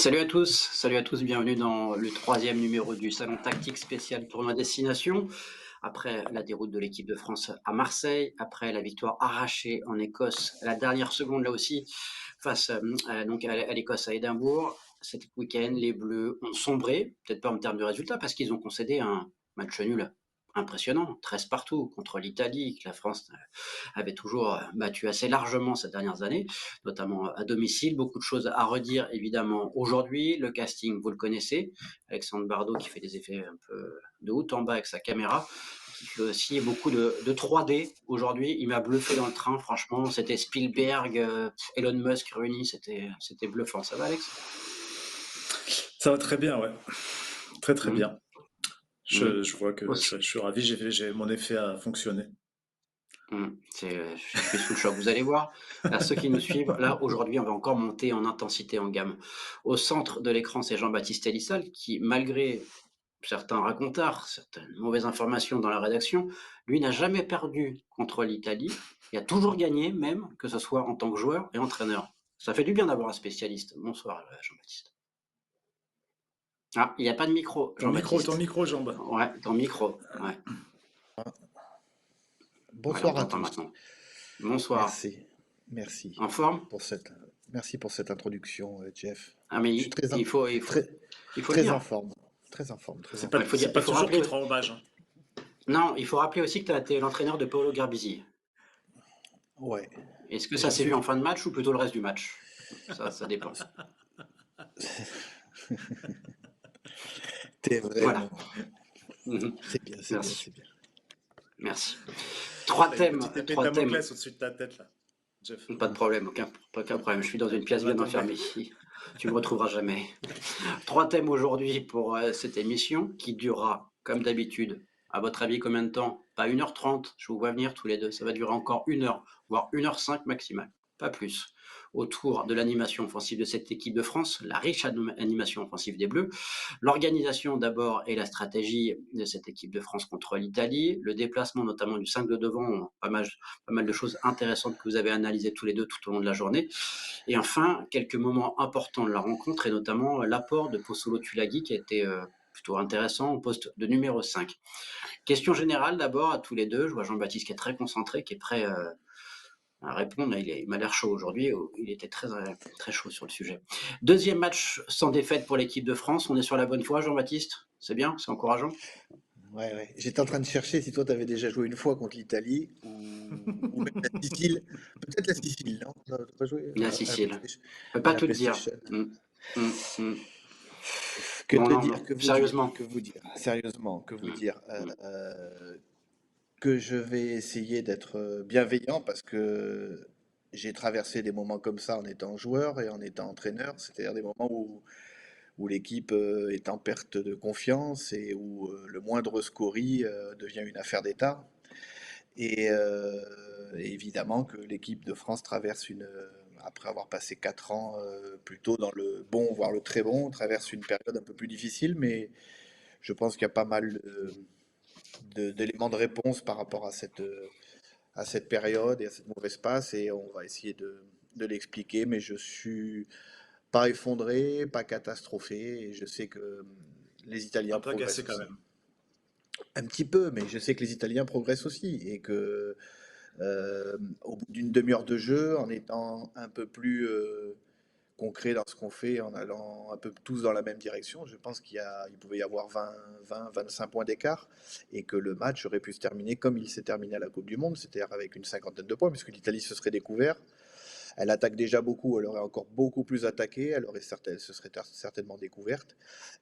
Salut à tous, bienvenue dans le troisième numéro du Salon Tactique spécial tournoi destination. Après la déroute de l'équipe de France à Marseille, après la victoire arrachée en Écosse, à la dernière seconde là aussi, face donc à l'Écosse à Édimbourg, cet week-end, les Bleus ont sombré, peut-être pas en termes de résultats, parce qu'ils ont concédé un match nul impressionnant, 13 partout contre l'Italie, que la France avait toujours battu assez largement ces dernières années, notamment à domicile. Beaucoup de choses à redire évidemment aujourd'hui. Le casting, vous le connaissez, Alexandre Bardot qui fait des effets un peu de haut en bas avec sa caméra, qui fait aussi beaucoup de 3D aujourd'hui. Il m'a bluffé dans le train, franchement. C'était Spielberg, Elon Musk réunis, c'était bluffant. Ça va, Alex? Ça va très bien, ouais. Très très Mmh. bien. Mmh. Je vois que Aussi. je suis ravi, mon effet a fonctionné. Je suis sous le choc. Vous allez voir, là, ceux qui nous suivent, là, aujourd'hui, on va encore monter en intensité, en gamme. Au centre de l'écran, c'est Jean-Baptiste Elissal qui, malgré certains racontards, certaines mauvaises informations dans la rédaction, lui n'a jamais perdu contre l'Italie. Il a toujours gagné, même que ce soit en tant que joueur et entraîneur. Ça fait du bien d'avoir un spécialiste. Bonsoir, Jean-Baptiste. Ah, il n'y a pas de micro, Ton Jean-Baptiste. micro, Jean. Ouais, ton micro. Ouais, voilà, on Bonsoir à t'entend tous. maintenant. Bonsoir. Merci. Merci En forme? pour cette, merci pour cette introduction, Jeff. Ah, mais Je suis très, il faut le très dire. en forme. Très en forme. Très en Ouais, forme. C'est il pas faut toujours rappeler. qui te rend hommage, hein. Non, il faut rappeler aussi que tu as été l'entraîneur de Paolo Garbisi. Ouais. Est-ce que Et ça j'en s'est vu en suis. fin de match ou plutôt le reste du match? Ça dépend. T'es Voilà. vraiment. Mhm. C'est bien, c'est bien, Merci. c'est bien. Merci. Trois T'as une thèmes. petite épée de Trois thèmes. Damoclès au-dessus de ta tête, là, Jeff. Pas de problème, aucun problème. Je suis dans une Elle pièce va bien tomber. enfermée. Tu me retrouveras jamais. Trois thèmes aujourd'hui pour cette émission qui durera, comme d'habitude, à votre avis, combien de temps? Pas 1h30, je vous vois venir tous les deux. Ça va durer encore 1 heure, voire 1h05 maximal, pas plus. Autour de l'animation offensive de cette équipe de France, la riche animation offensive des Bleus, l'organisation d'abord et la stratégie de cette équipe de France contre l'Italie, le déplacement notamment du 5 de devant, pas mal de choses intéressantes que vous avez analysées tous les deux tout au long de la journée. Et enfin, quelques moments importants de la rencontre et notamment l'apport de Posolo Tulagi qui a été plutôt intéressant au poste de numéro 5. Question générale d'abord à tous les deux. Je vois Jean-Baptiste qui est très concentré, qui est prêt à répondre. Il m'a l'air chaud aujourd'hui. Il était très chaud sur le sujet. Deuxième match sans défaite pour l'équipe de France. On est sur la bonne voie, Jean-Baptiste? C'est bien? C'est encourageant? Ouais, ouais. J'étais en train de chercher si toi, tu avais déjà joué une fois contre l'Italie ou même la Sicile. Peut-être la Sicile, non? Non, t'as pas joué La à la Sicile. PlayStation. Je peux À pas la tout te dire. PlayStation. Mm. Que Non, te non, dire, non. Sérieusement. que vous dire, sérieusement, que vous Mm, dire, mm. que je vais essayer d'être bienveillant parce que j'ai traversé des moments comme ça en étant joueur et en étant entraîneur, c'est-à-dire des moments où l'équipe est en perte de confiance et où le moindre scorie devient une affaire d'État. Et évidemment que l'équipe de France traverse après avoir passé 4 ans plutôt dans le bon, voire le très bon, traverse une période un peu plus difficile, mais je pense qu'il y a pas mal d'éléments de réponse par rapport à cette période et à cette mauvaise passe, et on va essayer de l'expliquer, mais je suis pas effondré, pas catastrophé, et je sais que les Italiens Un peu progressent agacé quand aussi. même. Un petit peu, mais je sais que les Italiens progressent aussi, et que au bout d'une demi-heure de jeu, en étant un peu plus concret dans ce qu'on fait, en allant un peu tous dans la même direction, je pense il pouvait y avoir 25 points d'écart et que le match aurait pu se terminer comme il s'est terminé à la Coupe du Monde, c'est-à-dire avec une cinquantaine de points, puisque l'Italie se serait découvert. Elle attaque déjà beaucoup, elle aurait encore beaucoup plus attaqué, se serait certainement découverte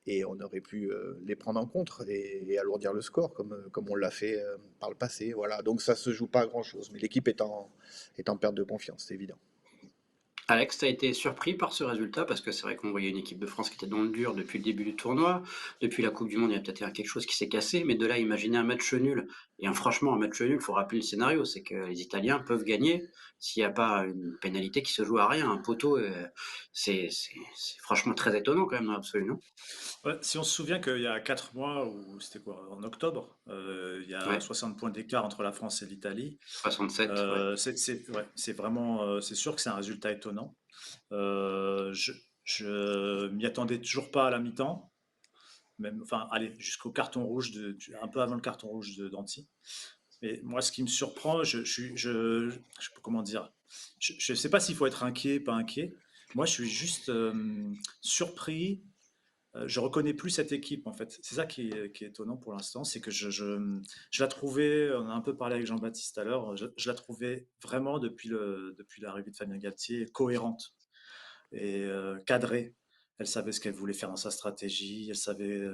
et on aurait pu les prendre en compte et alourdir le score comme on l'a fait par le passé. Voilà, donc ça se joue pas à grand-chose, mais l'équipe est en perte de confiance, c'est évident. Alex, tu as été surpris par ce résultat parce que c'est vrai qu'on voyait une équipe de France qui était dans le dur depuis le début du tournoi. Depuis la Coupe du Monde, il y a peut-être quelque chose qui s'est cassé, mais de là, imaginer un match nul. Et franchement, un match nul, il faut rappeler le scénario, c'est que les Italiens peuvent gagner s'il n'y a pas une pénalité qui se joue à rien, un poteau. C'est franchement très étonnant quand même dans l'absolu, non? Ouais, si on se souvient qu'il y a 4 mois, ou c'était quoi, en octobre, il y a Ouais, 60 points d'écart entre la France et l'Italie. 67, ouais. Ouais, c'est vraiment, c'est sûr que c'est un résultat étonnant. Je, Je m'y attendais toujours pas à la mi-temps, même, enfin, allez, jusqu'au carton rouge, un peu avant le carton rouge d'Anti. Mais moi, ce qui me surprend, comment dire, je ne sais pas s'il faut être inquiet, pas inquiet. Moi, je suis juste surpris. Je reconnais plus cette équipe, en fait. C'est ça qui est étonnant pour l'instant, c'est que je la trouvais, on a un peu parlé avec Jean-Baptiste à l'heure, je la trouvais vraiment depuis l'arrivée de Fabien Galtier cohérente et cadrée. Elle savait ce qu'elle voulait faire dans sa stratégie, elle savait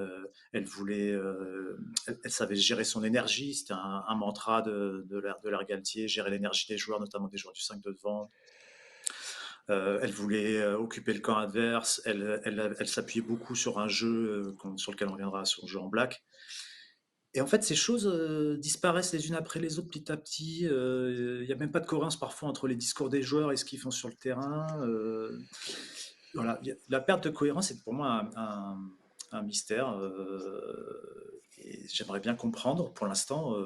gérer son énergie. C'était un mantra de l'ère Galtier, gérer l'énergie des joueurs, notamment des joueurs du 5 de devant. Elle voulait occuper le camp adverse. Elle s'appuyait beaucoup sur un jeu sur lequel on reviendra, sur le jeu en black. Et en fait, ces choses disparaissent les unes après les autres petit à petit. Il n'y a même pas de cohérence parfois entre les discours des joueurs et ce qu'ils font sur le terrain. Voilà, la perte de cohérence est pour moi un mystère. Et j'aimerais bien comprendre. Pour l'instant,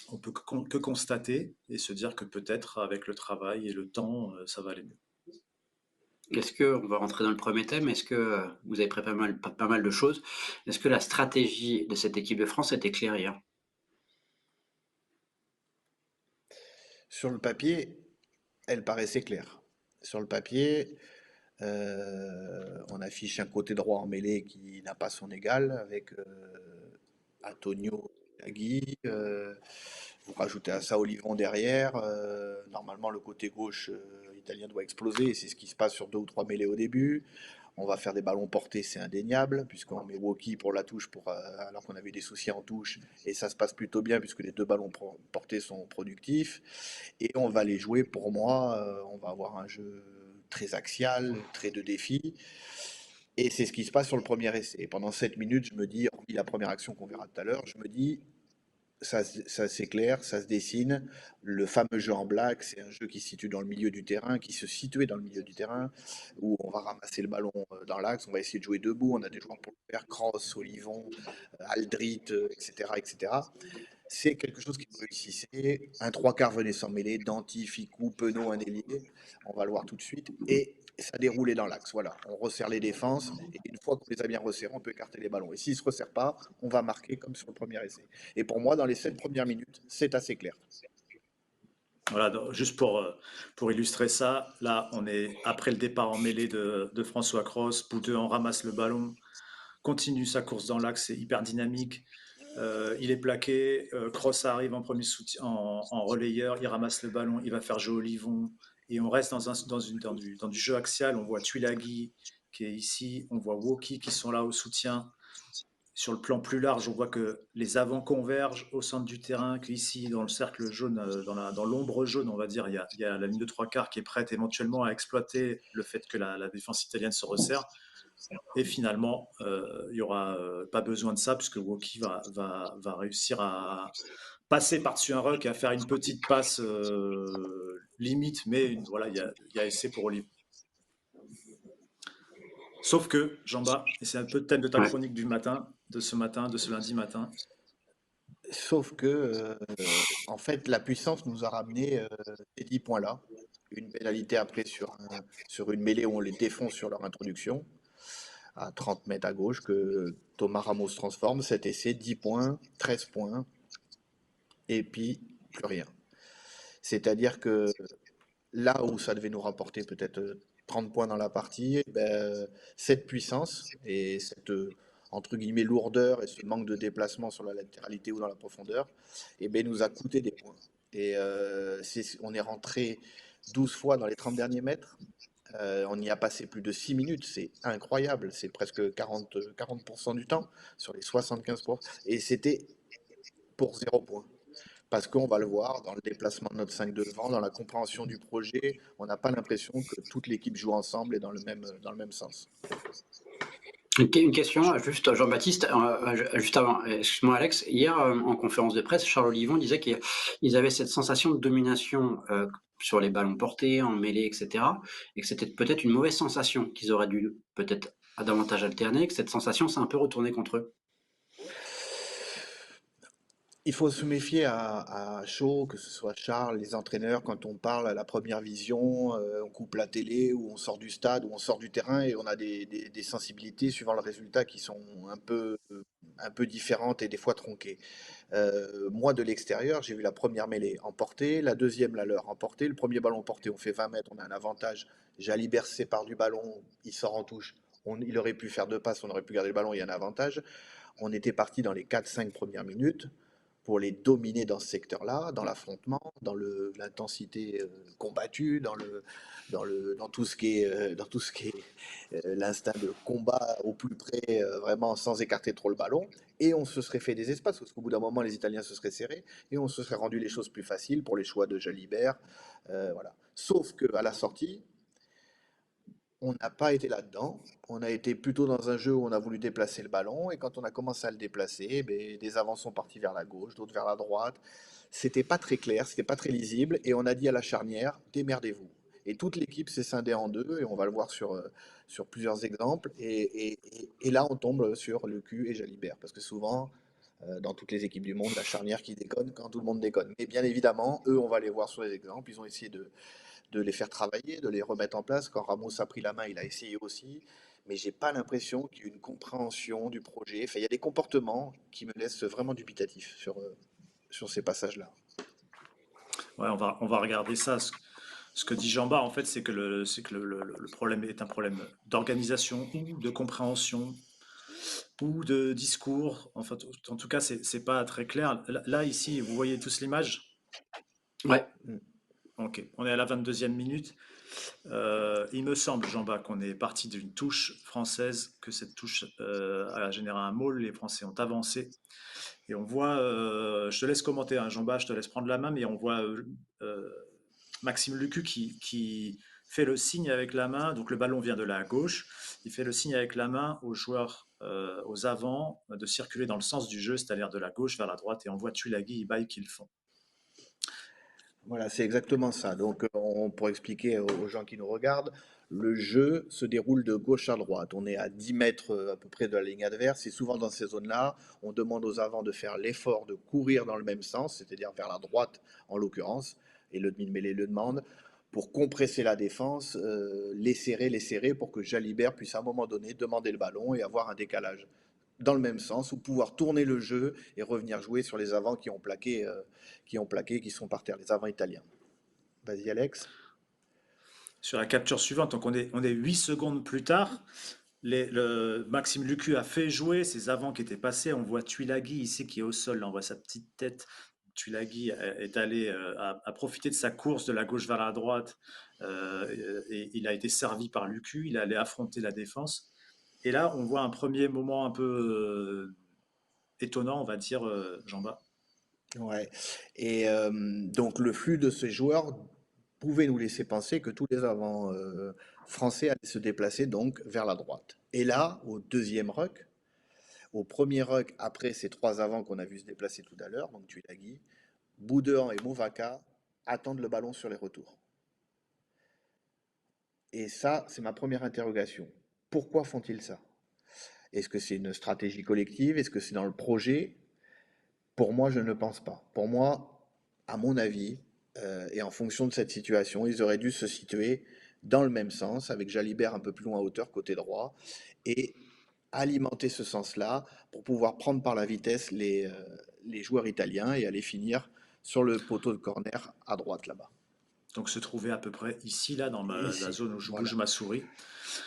on peut que constater et se dire que peut-être avec le travail et le temps, ça va aller mieux. Est-ce que, on va rentrer dans le premier thème, est-ce que vous avez préparé pas mal de choses, est-ce que la stratégie de cette équipe de France était claire hier? Sur le papier, elle paraissait claire. Sur le papier, on affiche un côté droit en mêlée qui n'a pas son égal avec Antonio Nagui. Vous rajoutez à ça Olivon derrière. Normalement, le côté gauche italien doit exploser et c'est ce qui se passe sur 2 ou 3 mêlées au début. On va faire des ballons portés, c'est indéniable, puisqu'on met Woki pour la touche alors qu'on avait des soucis en touche. Et ça se passe plutôt bien, puisque les 2 ballons portés sont productifs. Et on va les jouer, pour moi, on va avoir un jeu très axial, très de défi. Et c'est ce qui se passe sur le premier essai. Et pendant 7 minutes, je me dis, hormis la première action qu'on verra tout à l'heure, je me dis, ça c'est clair, ça se dessine. Le fameux jeu en black, c'est un jeu qui se situe dans le milieu du terrain, qui se situait dans le milieu du terrain, où on va ramasser le ballon dans l'axe, on va essayer de jouer debout, on a des joueurs pour le faire, Kroos, Olivon, Aldrit, etc., etc. C'est quelque chose qui me réussissait. Un 3/4 venait s'en mêler, Danti, Ficou, Penaud, un ailier, on va le voir tout de suite. Et ça déroulait dans l'axe. Voilà, on resserre les défenses et une fois qu'on les a bien resserrés, on peut écarter les ballons. Et s'ils ne se resserrent pas, on va marquer comme sur le premier essai. Et pour moi, dans les 7 premières minutes, c'est assez clair. Voilà, donc, juste pour illustrer ça, là, on est après le départ en mêlée de François Cros. Boudeux en ramasse le ballon, continue sa course dans l'axe, c'est hyper dynamique. Il est plaqué, Cross arrive en premier soutien, en relayeur, il ramasse le ballon, il va faire jouer Olivon. Et on reste dans du jeu axial. On voit Tuilagi qui est ici, on voit Woki qui sont là au soutien. Sur le plan plus large, on voit que les avants convergent au centre du terrain, qu'ici, dans le cercle jaune, dans l'ombre jaune, on va dire, il y a la ligne de 3/4 qui est prête éventuellement à exploiter le fait que la défense italienne se resserre. Et finalement, il n'y aura pas besoin de ça, puisque Woki va réussir à passer par-dessus un ruck et à faire une petite passe limite, mais voilà, il y a essai pour Olive. Sauf que, Jamba, et c'est un peu le thème de ta chronique du matin, de ce lundi matin. Sauf que, en fait, la puissance nous a ramené ces 10 points-là. Une pénalité après sur une mêlée où on les défonce sur leur introduction, à 30 mètres à gauche, que Thomas Ramos transforme. Cet essai, 10 points, 13 points, et puis plus rien. C'est-à-dire que là où ça devait nous rapporter peut-être 30 points dans la partie, cette puissance et cette entre guillemets lourdeur et ce manque de déplacement sur la latéralité ou dans la profondeur, nous a coûté des points. Et on est rentré 12 fois dans les 30 derniers mètres. On y a passé plus de 6 minutes, c'est incroyable, c'est presque 40% du temps sur les 75%. Et c'était pour 0 point. Parce qu'on va le voir dans le déplacement de notre 5 de devant, dans la compréhension du projet, on n'a pas l'impression que toute l'équipe joue ensemble et dans le même sens. Une question, juste Jean-Baptiste, juste avant, excuse-moi Alex, hier en conférence de presse, Charles Olivon disait qu'ils avaient cette sensation de domination sur les ballons portés, en mêlée, etc. Et que c'était peut-être une mauvaise sensation qu'ils auraient dû peut-être davantage alterner, que cette sensation s'est un peu retournée contre eux. Il faut se méfier à chaud, que ce soit Charles, les entraîneurs, quand on parle à la première vision, on coupe la télé, ou on sort du stade, ou on sort du terrain, et on a des sensibilités suivant le résultat qui sont un peu différentes et des fois tronquées. Moi, de l'extérieur, j'ai vu la première mêlée emportée, la deuxième, la leur emportée. Le premier ballon porté, on fait 20 mètres, on a un avantage. Jalibert se sépare du ballon, il sort en touche. Il aurait pu faire 2 passes, on aurait pu garder le ballon, il y a un avantage. On était parti dans les 4-5 premières minutes pour les dominer dans ce secteur-là, dans l'affrontement, dans l'intensité combattue, dans tout ce qui est, l'instinct de combat au plus près, vraiment sans écarter trop le ballon. Et on se serait fait des espaces, parce qu'au bout d'un moment, les Italiens se seraient serrés, et on se serait rendu les choses plus faciles pour les choix de Jalibert. Voilà. Sauf qu'à la sortie, on n'a pas été là-dedans. On a été plutôt dans un jeu où on a voulu déplacer le ballon. Et quand on a commencé à le déplacer, ben, des avants sont partis vers la gauche, d'autres vers la droite. C'était pas très clair, c'était pas très lisible. Et on a dit à la charnière, démerdez-vous. Et toute l'équipe s'est scindée en deux. Et on va le voir sur plusieurs exemples. Et là, on tombe sur le cul et Jalibert. Parce que souvent, dans toutes les équipes du monde, la charnière qui déconne quand tout le monde déconne. Mais bien évidemment, eux, on va les voir sur les exemples. Ils ont essayé de les faire travailler, de les remettre en place. Quand Ramos a pris la main, il a essayé aussi. Mais j'ai pas l'impression qu'il y ait une compréhension du projet. Enfin, il y a des comportements qui me laissent vraiment dubitatif sur ces passages-là. Ouais, on va regarder ça. Ce que dit Jean-Bart, en fait, c'est que le problème est un problème d'organisation ou de compréhension ou de discours. Enfin, en tout cas, c'est pas très clair. Là, ici, vous voyez tous l'image. Ouais, Mm. Ok, on est à la 22e minute. Il me semble, Jean-Bart, qu'on est parti d'une touche française, que cette touche a généré un maul. Les Français ont avancé. Et on voit, je te laisse commenter, hein, Jean-Bart, je te laisse prendre la main, mais on voit euh, Maxime Lucu qui fait le signe avec la main, donc le ballon vient de la gauche, il fait le signe avec la main aux joueurs, aux avants, de circuler dans le sens du jeu, c'est-à-dire de la gauche vers la droite, et on voit Tuilagi et Baye qui le font. Voilà, c'est exactement ça. Donc, pour expliquer aux gens qui nous regardent, le jeu se déroule de gauche à droite. On est à 10 mètres à peu près de la ligne adverse. Et souvent dans ces zones-là, on demande aux avants de faire l'effort de courir dans le même sens, c'est-à-dire vers la droite en l'occurrence, et le demi-mêlée le demande, pour compresser la défense, les serrer pour que Jalibert puisse à un moment donné demander le ballon et avoir un décalage dans le même sens, ou pouvoir tourner le jeu et revenir jouer sur les avants qui sont par terre, les avants italiens. Vas-y Alex. Sur la capture suivante, donc on est 8 secondes plus tard, Maxime Lucu a fait jouer ses avants qui étaient passés. On voit Tuilagi ici qui est au sol. Là, on voit sa petite tête. Tuilagi est allé à profiter de sa course de la gauche vers la droite et il a été servi par Lucu. Il est allé affronter la défense. Et là, on voit un premier moment un peu étonnant, on va dire, Jean-Bas. Ouais. Et donc le flux de ces joueurs pouvait nous laisser penser que tous les avants français allaient se déplacer donc vers la droite. Et là, au deuxième ruck, au premier ruck, après ces trois avants qu'on a vu se déplacer tout à l'heure, donc Tuilagi, Boudin et Movaca attendent le ballon sur les retours. Et ça, c'est ma première interrogation. Pourquoi font-ils ça? Est-ce que c'est une stratégie collective? Est-ce que c'est dans le projet? Pour moi, je ne pense pas. Pour moi, à mon avis, et en fonction de cette situation, ils auraient dû se situer dans le même sens, avec Jalibert un peu plus loin à hauteur, côté droit, et alimenter ce sens-là pour pouvoir prendre par la vitesse les joueurs italiens et aller finir sur le poteau de corner à droite là-bas. Donc se trouver à peu près ici, là, dans la Ici, zone où je bouge voilà, ma souris.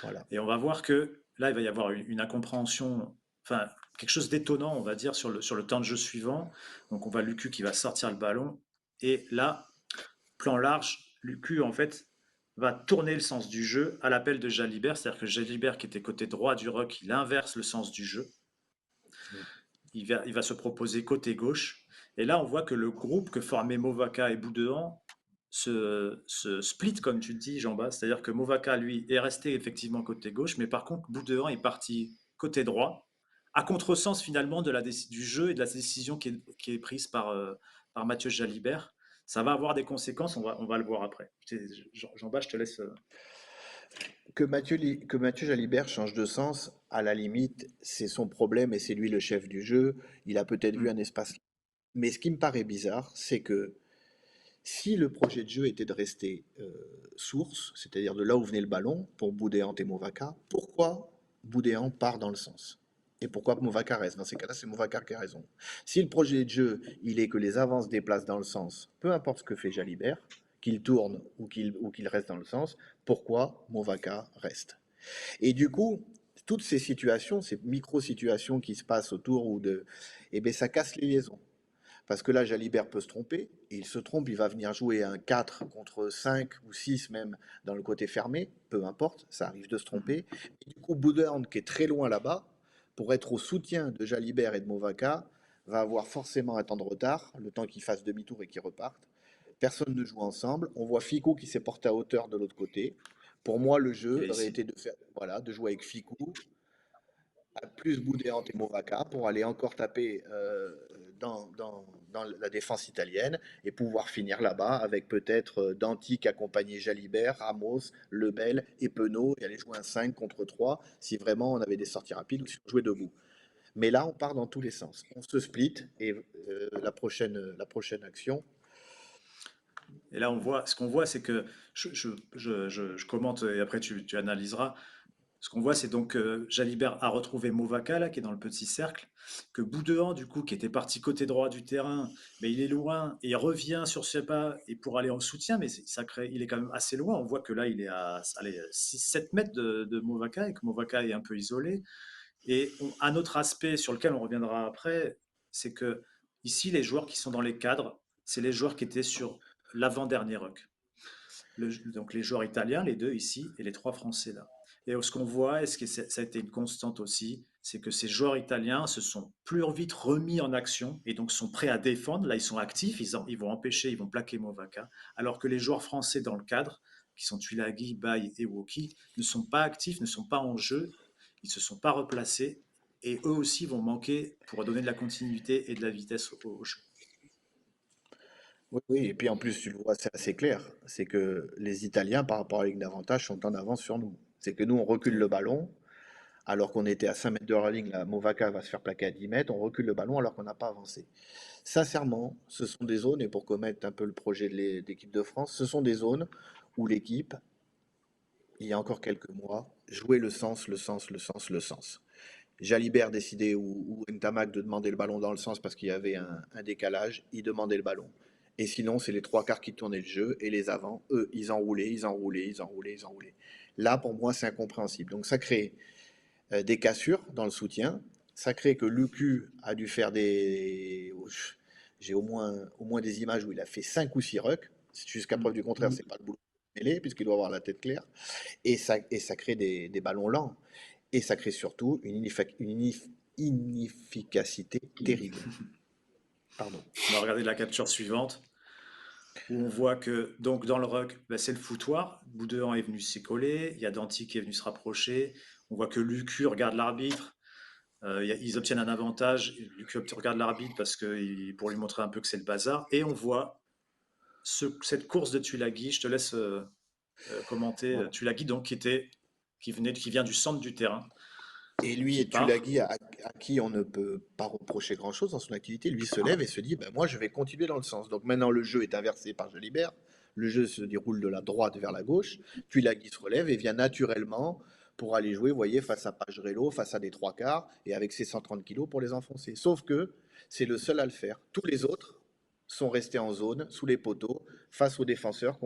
voilà. Et on va voir que là, il va y avoir une incompréhension, enfin, quelque chose d'étonnant, on va dire, sur le temps de jeu suivant. Donc, on voit Lucu qui va sortir le ballon. Et là, plan large, Lucu, en fait, va tourner le sens du jeu à l'appel de Jalibert. C'est-à-dire que Jalibert, qui était côté droit du rock, il inverse le sens du jeu. Il va se proposer côté gauche. Et là, on voit que le groupe que formaient Movaca et Boudehans se split, comme tu le dis, Jean-Bas. C'est-à-dire que Movaca, lui, est resté effectivement côté gauche, mais par contre, Boudehans est parti côté droit, à contresens finalement du jeu et de la décision qui est prise par Mathieu Jalibert. Ça va avoir des conséquences, on va le voir après. Jean-Bas, je te laisse. Que Mathieu Jalibert change de sens, à la limite, c'est son problème et c'est lui le chef du jeu. Il a peut-être vu Hmm. un espace Mais ce qui me paraît bizarre, c'est que si le projet de jeu était de rester source, c'est-à-dire de là où venait le ballon, pour Boudéant et Movaka, pourquoi Boudéant part dans le sens? Et pourquoi Movaka reste? Dans ces cas-là, c'est Movaka qui a raison. Si le projet de jeu, il est que les avants se déplacent dans le sens, peu importe ce que fait Jalibert, qu'il tourne ou qu'il reste dans le sens, pourquoi Movaka reste? Et du coup, toutes ces situations, ces micro-situations qui se passent autour eh ben, ça casse les liaisons. Parce que là, Jalibert peut se tromper, et il se trompe, il va venir jouer un 4 contre 5 ou 6 même dans le côté fermé, peu importe, ça arrive de se tromper. Et du coup, Boudern, qui est très loin là-bas, pour être au soutien de Jalibert et de Movaka, va avoir forcément un temps de retard, le temps qu'il fasse demi-tour et qu'il reparte. Personne ne joue ensemble. On voit Fico qui s'est porté à hauteur de l'autre côté. Pour moi, le Il jeu est aurait ici. été de faire, voilà, de jouer avec Fico, plus Boudéante et Movaka pour aller encore taper dans la défense italienne et pouvoir finir là-bas avec peut-être Danti accompagné Jalibert, Ramos, Lebel et Penaud et aller jouer un 5 contre 3 si vraiment on avait des sorties rapides ou si on jouait debout. Mais là, on part dans tous les sens. On se split et la prochaine action. Et là, ce qu'on voit, c'est que je commente et après tu analyseras. Ce qu'on voit, c'est donc que Jalibert a retrouvé Movaka, là, qui est dans le petit cercle, que Boudehand, du coup, qui était parti côté droit du terrain, mais il est loin et il revient sur ses pas et pour aller en soutien, mais il est quand même assez loin. On voit que là, il est à allez, 6-7 mètres de Movaka et que Movaka est un peu isolé. Et un autre aspect sur lequel on reviendra après, c'est que ici, les joueurs qui sont dans les cadres, c'est les joueurs qui étaient sur l'avant-dernier ruck. Donc les joueurs italiens, les deux ici, et les trois français là. Et ce qu'on voit, et ça a été une constante aussi, c'est que ces joueurs italiens se sont plus vite remis en action et donc sont prêts à défendre. Là, ils sont actifs, ils vont empêcher, ils vont plaquer Movaka. Alors que les joueurs français dans le cadre, qui sont Tuilagi, Bay et Woki, ne sont pas actifs, ne sont pas en jeu, ils ne se sont pas replacés et eux aussi vont manquer pour donner de la continuité et de la vitesse au jeu. Oui, oui, et puis en plus, tu le vois, c'est assez clair. C'est que les Italiens, par rapport à la ligne d'avantage, sont en avance sur nous. C'est que nous, on recule le Et ballon, alors qu'on était à 5 mètres de la ligne, la Movaka va se faire plaquer à 10 mètres, on recule le ballon alors qu'on n'a pas avancé. Sincèrement, ce sont des zones, et pour commettre un peu le projet d'équipe de France, ce sont des zones où l'équipe, il y a encore quelques mois, jouait le sens, le sens, le sens, le sens. Jalibert décidait ou Ntamak de demander le ballon dans le sens parce qu'il y avait un décalage, il demandait le ballon. Et sinon, c'est les trois quarts qui tournaient le jeu et les avants, eux, ils enroulaient, ils enroulaient, ils enroulaient, ils enroulaient. Là, pour moi, c'est incompréhensible. Donc ça crée des cassures dans le soutien. Ça crée que Lucu a dû faire des. J'ai au moins des images où il a fait 5 ou 6 rucks. Jusqu'à preuve du contraire, c'est pas le boulot mêlé, puisqu'il doit avoir la tête claire. Et ça crée des ballons lents. Et ça crée surtout une inefficacité terrible. Pardon. on va regarder la capture suivante, où on voit que donc dans le ruck, bah, c'est le foutoir. Boudehand est venu s'y coller, il y a Danti qui est venu se rapprocher. On voit que Lucu regarde l'arbitre. Ils obtiennent un avantage. Lucu regarde l'arbitre pour lui montrer un peu que c'est le bazar. Et on voit cette course de Tulagi. Je te laisse commenter. Voilà. Tulagi donc qui vient du centre du terrain, Et lui, qui et part. Tulagi, à qui on ne peut pas reprocher grand-chose dans son activité, lui se lève et se dit, ben, moi je vais continuer dans le sens. Donc maintenant le jeu est inversé par Jalibert, le jeu se déroule de la droite vers la gauche, Tulagi se relève et vient naturellement pour aller jouer, vous voyez, face à Pagerello, face à des trois quarts, et avec ses 130 kilos pour les enfoncer. Sauf que c'est le seul à le faire. Tous les autres sont restés en zone, sous les poteaux, face aux défenseurs qui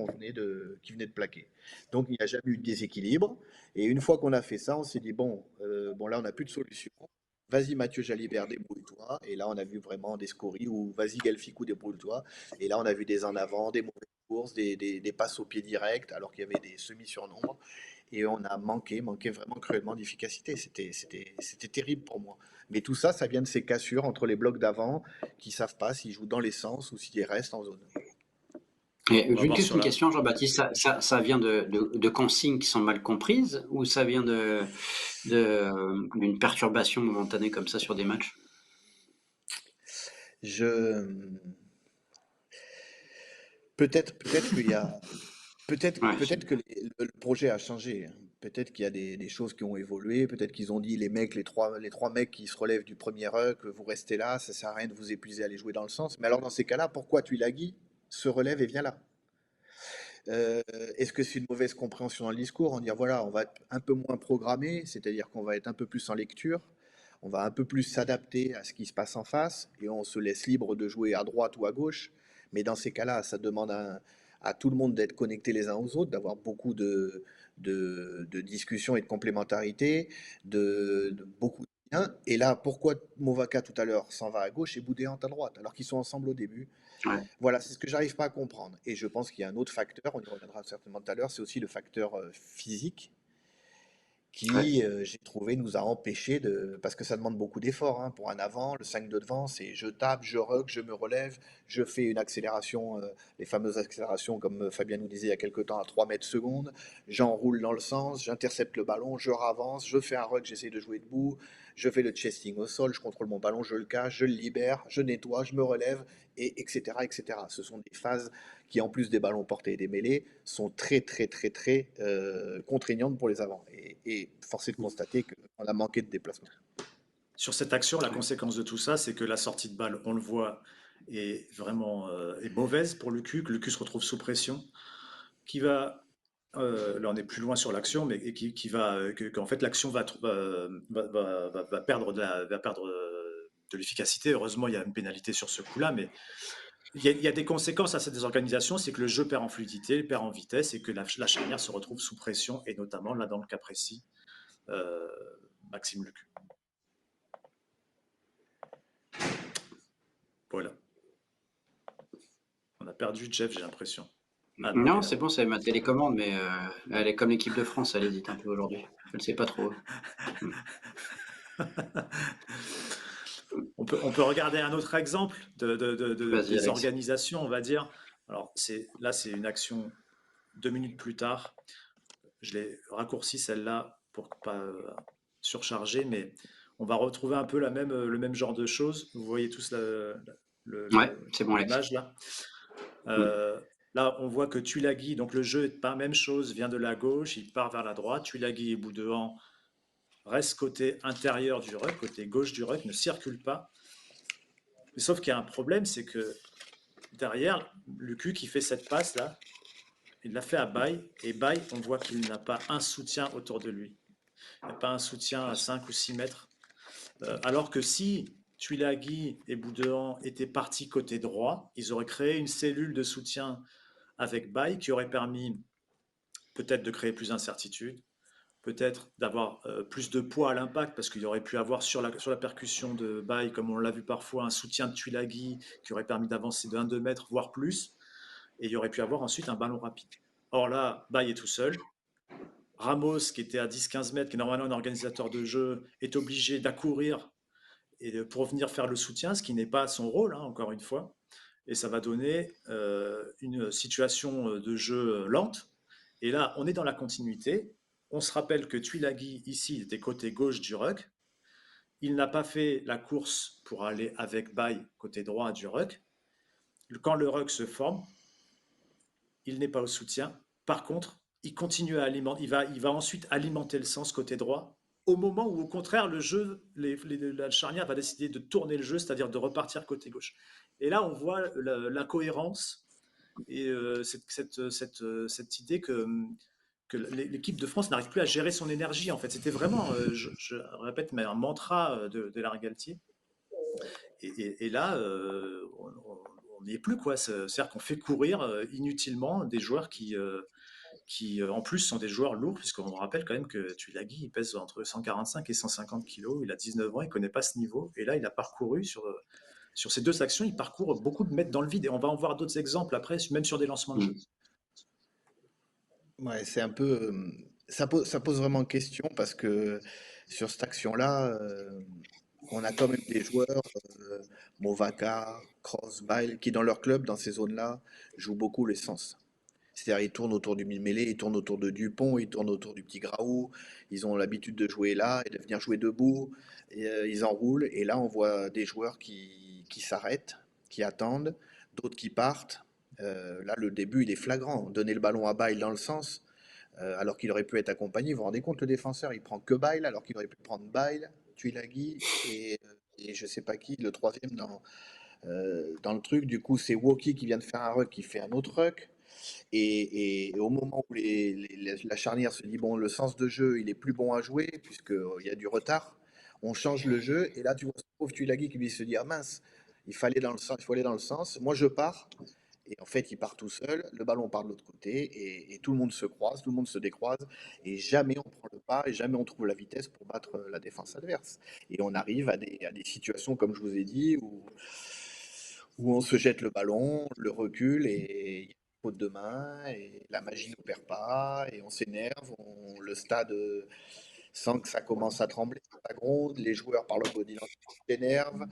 venaient de plaquer. Donc il n'y a jamais eu de déséquilibre. Et une fois qu'on a fait ça, on s'est dit, bon là, on n'a plus de solution. Vas-y, Mathieu Jalibert, débrouille-toi. Et là, on a vu vraiment des scories où vas-y, Galficou, débrouille-toi. Et là, on a vu des en avant, des mauvaises courses, des passes au pied direct, alors qu'il y avait des semi-surnombres. Et on a manqué vraiment cruellement d'efficacité. C'était terrible pour moi. Mais tout ça, ça vient de ces cassures entre les blocs d'avant qui ne savent pas s'ils jouent dans les sens ou s'ils restent en zone. Et On va voir juste sur une la. question, Jean-Baptiste, ça vient de consignes qui sont mal comprises ou ça vient d'une perturbation momentanée comme ça sur des matchs? Je... peut-être qu'il y a. Peut-être Ouais, peut-être que le projet a changé. peut-être qu'il y a des choses qui ont évolué, peut-être qu'ils ont dit les trois mecs qui se relèvent du premier ruck, vous restez là, ça sert à rien de vous épuiser à aller jouer dans le sens. Mais alors dans ces cas-là, pourquoi Tuilagi se relève et vient là? Euh, Est-ce que c'est une mauvaise compréhension dans le discours en dire voilà, on va être un peu moins programmé, c'est-à-dire qu'on va être un peu plus en lecture, on va un peu plus s'adapter à ce qui se passe en face et on se laisse libre de jouer à droite ou à gauche. Mais dans ces cas-là, ça demande à tout le monde d'être connectés les uns aux autres, d'avoir beaucoup de discussions et de complémentarité, de beaucoup de liens. Et là, pourquoi Movaka tout à l'heure s'en va à gauche et Boudéant à droite, alors qu'ils sont ensemble au début? Ouais. Voilà, c'est ce que j'arrive pas à comprendre. Et je pense qu'il y a un autre facteur, on y reviendra certainement tout à l'heure, c'est aussi le facteur physique Ouais. qui, j'ai trouvé, nous a empêchés de... Parce que ça demande beaucoup d'efforts hein, pour un avant. Le 5 de devant, c'est je tape, je rock, je me relève, je fais une accélération, les fameuses accélérations, comme Fabien nous disait il y a quelque temps, à 3 mètres secondes. J'enroule dans le sens, j'intercepte le ballon, je ravance, je fais un rock, j'essaie de jouer debout, je fais le chesting au sol, je contrôle mon ballon, je le cache, je le libère, je nettoie, je me relève, et etc., etc. Ce sont des phases qui, en plus des ballons portés et des mêlées, sont très, très, très, très contraignantes pour les avants. Et force est de constater qu'on a manqué de déplacement. Sur cette action, la Ouais. conséquence de tout ça, c'est que la sortie de balle, on le voit, est vraiment est mauvaise pour Lucu, que Lucu se retrouve sous pression, qui va, là on est plus loin sur l'action, mais qui va, qu'en fait l'action va perdre va perdre de l'efficacité. Heureusement, il y a une pénalité sur ce coup-là, mais il y a des conséquences à cette désorganisation, c'est que le jeu perd en fluidité, perd en vitesse, et que la charnière se retrouve sous pression, et notamment là dans le cas précis, euh, Maxime Lucu. Voilà. On a perdu Jeff, j'ai l'impression. Ah non, il Non, est là. c'est bon, c'est ma télécommande, mais elle est comme l'équipe de France, elle hésite un peu aujourd'hui. Je ne sais pas trop. On peut regarder un autre exemple Vas-y, des Alex. organisations, on va dire. Alors, là, c'est une action 2 minutes plus tard. Je l'ai raccourci celle-là pour pas surcharger, mais on va retrouver un peu le même genre de choses. Vous voyez tous Ouais, c'est bon, Alex. l'image là. Mm. Là, on voit que Tuilagi, donc le jeu est pas la même chose, vient de la gauche, il part vers la droite. Tuilagi et Boudouan restent côté intérieur du ruck, côté gauche du ruck, ne circulent pas. Mais sauf qu'il y a un problème, c'est que derrière, Lucu qui fait cette passe là, il l'a fait à Bay, et Bay, on voit qu'il n'a pas un soutien autour de lui. Il n'y a pas un soutien à 5 ou 6 mètres. Alors que si Tuilagi et Boudouan étaient partis côté droit, ils auraient créé une cellule de soutien avec Bay qui aurait permis peut-être de créer plus d'incertitude, peut-être d'avoir plus de poids à l'impact, parce qu'il aurait pu avoir sur la percussion de Bay, comme on l'a vu parfois, un soutien de Tuilagi qui aurait permis d'avancer de 1-2 mètres, voire plus, et il aurait pu avoir ensuite un ballon rapide. Or là, Bay est tout seul. Ramos, qui était à 10-15 mètres, qui est normalement un organisateur de jeu, est obligé d'accourir pour venir faire le soutien, ce qui n'est pas son rôle, hein, encore une fois. Et ça va donner une situation de jeu lente. Et là, on est dans la continuité. On se rappelle que Tuilagi, ici, était côté gauche du ruck. Il n'a pas fait la course pour aller avec Bay côté droit du ruck. Quand le ruck se forme, il n'est pas au soutien. Par contre, il continue à alimenter, il va ensuite alimenter le sens côté droit, au moment où, au contraire, le jeu, la charnière va décider de tourner le jeu, c'est-à-dire de repartir côté gauche. Et là, on voit la cohérence et cette idée que l'équipe de France n'arrive plus à gérer son énergie. En fait, c'était vraiment, je répète, mais un mantra de Larry Galtier. Et là, on n'y est plus, quoi. C'est-à-dire qu'on fait courir inutilement des joueurs qui en plus sont des joueurs lourds, puisqu'on rappelle quand même que Tuilagi, il pèse entre 145 et 150 kilos, il a 19 ans, il ne connaît pas ce niveau, et là, il a parcouru sur ces deux actions, il parcourt beaucoup de mètres dans le vide, et on va en voir d'autres exemples après, même sur des lancements de jeu. Mm. Ouais, c'est un peu. Ça pose vraiment question parce que sur cette action-là, on a quand même des joueurs, Movaka, Crossbile, qui dans leur club, dans ces zones-là, jouent beaucoup les sens. C'est-à-dire, ils tournent autour du mille-mêlée, ils tournent autour de Dupont, ils tournent autour du petit Graou, ils ont l'habitude de jouer là et de venir jouer debout, et, ils enroulent, et là, on voit des joueurs qui s'arrêtent, qui attendent, d'autres qui partent. Là, le début, il est flagrant. Donner le ballon à Bail dans le sens. alors qu'il aurait pu être accompagné. Vous vous rendez compte, le défenseur, il prend que Bail, alors qu'il aurait pu prendre Bail, Tuilagi et je sais pas qui, le troisième dans le truc. Du coup, c'est Woki qui vient de faire un ruck, qui fait un autre ruck. Et au moment où la charnière se dit, bon, le sens de jeu, il est plus bon à jouer, puisqu'il y a du retard, on change le jeu, et là, tu vois, pauvre Tuilagi qui lui se dit, ah mince, il faut aller dans le sens, moi je pars, et en fait, il part tout seul, le ballon part de l'autre côté, et tout le monde se croise, tout le monde se décroise, et jamais on prend le pas, et jamais on trouve la vitesse pour battre la défense adverse. Et on arrive à des situations, comme je vous ai dit, où on se jette le ballon, on le recule, et il y a une faute de main, et la magie n'opère pas, et on s'énerve, le stade sent que ça commence à trembler, ça gronde, les joueurs par leur body language s'énervent,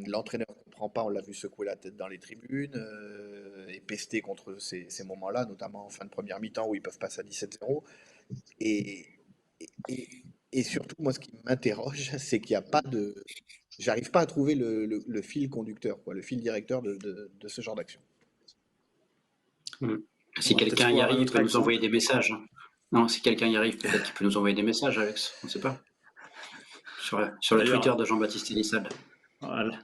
l'entraîneur ne comprend pas, on l'a vu secouer la tête dans les tribunes, et pester contre ces moments-là, notamment en fin de première mi-temps où ils peuvent passer à 17-0. Et, et, et surtout, moi, ce qui m'interroge, c'est qu'il n'y a pas de. J'arrive pas à trouver le fil conducteur, quoi, le fil directeur de ce genre d'action. Mm. On Si va peut-être quelqu'un y voir un arrive, il autre peut nous envoyer exemple. des messages. Non, si quelqu'un y arrive, peut-être qu'il peut nous envoyer des messages, Alex. On ne sait pas. Sur le Twitter D'ailleurs, de Jean-Baptiste Elissade. voilà.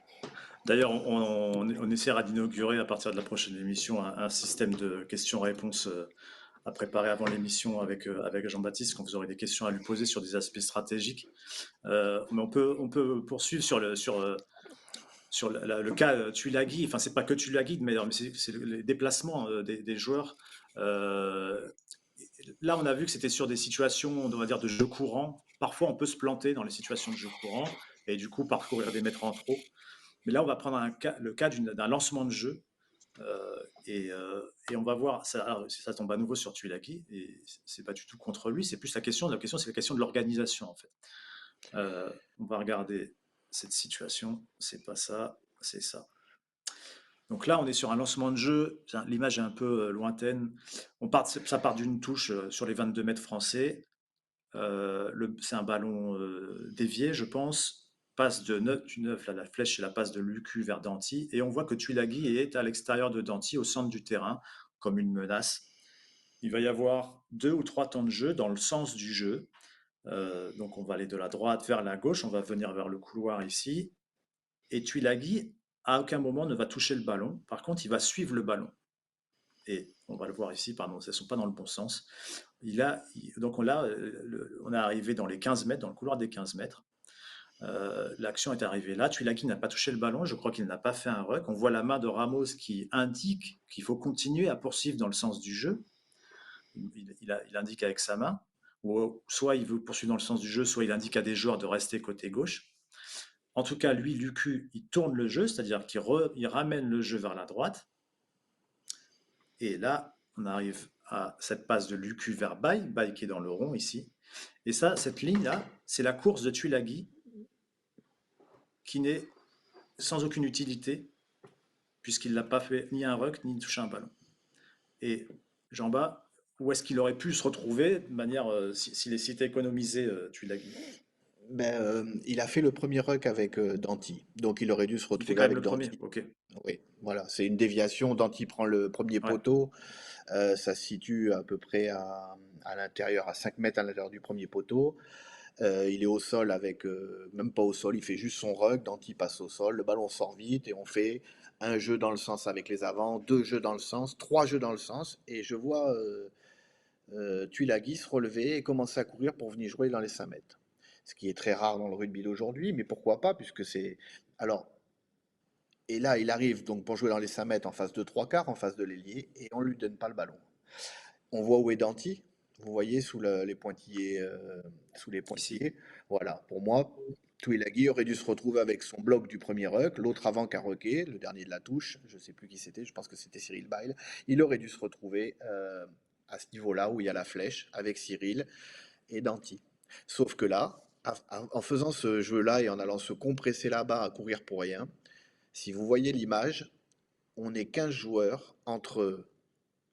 D'ailleurs, on essaiera d'inaugurer à partir de la prochaine émission un système de questions-réponses à préparer avant l'émission avec Jean-Baptiste, quand vous aurez des questions à lui poser sur des aspects stratégiques. Mais on peut poursuivre sur le cas Tuilagi. Enfin, c'est pas que Tuilagi, mais c'est les déplacements des joueurs. Là, on a vu que c'était sur des situations, on va dire, de jeu courant. Parfois, on peut se planter dans les situations de jeu courant et du coup parcourir des mètres en trop. Mais là, on va prendre le cas d'un lancement de jeu et on va voir. Ça tombe à nouveau sur Tuilagi et c'est pas du tout contre lui. C'est plus la question. La question, c'est la question de l'organisation en fait. On va regarder cette situation. C'est pas ça, c'est ça. Donc là, on est sur un lancement de jeu. L'image est un peu lointaine. Ça part d'une touche sur les 22 mètres français. C'est un ballon dévié, je pense. Passe du 9, là, la flèche, c'est la passe de Lucu vers Danti. Et on voit que Tuilagi est à l'extérieur de Danti, au centre du terrain, comme une menace. Il va y avoir 2 ou 3 temps de jeu dans le sens du jeu. Donc on va aller de la droite vers la gauche, on va venir vers le couloir ici. Et Tuilagi, à aucun moment, ne va toucher le ballon. Par contre, il va suivre le ballon. Et on va le voir ici, pardon, elles ne sont pas dans le bon sens. Donc on est arrivé dans les 15 mètres, dans le couloir des 15 mètres. L'action est arrivée là. Tuilagi n'a pas touché le ballon. Je crois qu'il n'a pas fait un ruck. On voit la main de Ramos qui indique qu'il faut continuer à poursuivre dans le sens du jeu. Il indique avec sa main. Ou soit il veut poursuivre dans le sens du jeu, soit il indique à des joueurs de rester côté gauche. En tout cas, lui, Lucu, il tourne le jeu, c'est-à-dire qu'il ramène le jeu vers la droite. Et là, on arrive à cette passe de Lucu vers Bail qui est dans le rond ici. Et ça, cette ligne-là, c'est la course de Tuilagi qui n'est sans aucune utilité, puisqu'il n'a pas fait ni un ruck, ni touché un ballon. Et Jean-Bas, où est-ce qu'il aurait pu se retrouver de manière, s'il était économisé, Tuilagi? Il a fait le premier ruck avec Danti, donc il aurait dû se Il était retrouver quand même avec le premier, Danti. ok. Oui, voilà, c'est une déviation. Danti prend le premier Ouais. poteau, ça se situe à peu près à l'intérieur, à 5 mètres à l'intérieur du premier poteau. Il est au sol avec, même pas au sol, il fait juste son ruck, Danti passe au sol, le ballon sort vite et on fait un jeu dans le sens avec les avants, 2 jeux dans le sens, 3 jeux dans le sens, et je vois Tuilagi se relever et commencer à courir pour venir jouer dans les 5 mètres. Ce qui est très rare dans le rugby d'aujourd'hui, mais pourquoi pas, puisque c'est. Alors, et là, il arrive donc pour jouer dans les 5 mètres en face de 3 quarts, en face de l'ailier, et on ne lui donne pas le ballon. On voit où est Danti, vous voyez les pointillés, sous les Ici. pointillés. Voilà, pour moi, Tuilagi aurait dû se retrouver avec son bloc du premier ruck, l'autre avant qu'a rucké, le dernier de la touche, je ne sais plus qui c'était, je pense que c'était Cyril Bail. Il aurait dû se retrouver à ce niveau-là où il y a la flèche, avec Cyril et Danti. Sauf que là, en faisant ce jeu-là et en allant se compresser là-bas à courir pour rien, si vous voyez l'image, on est 15 joueurs entre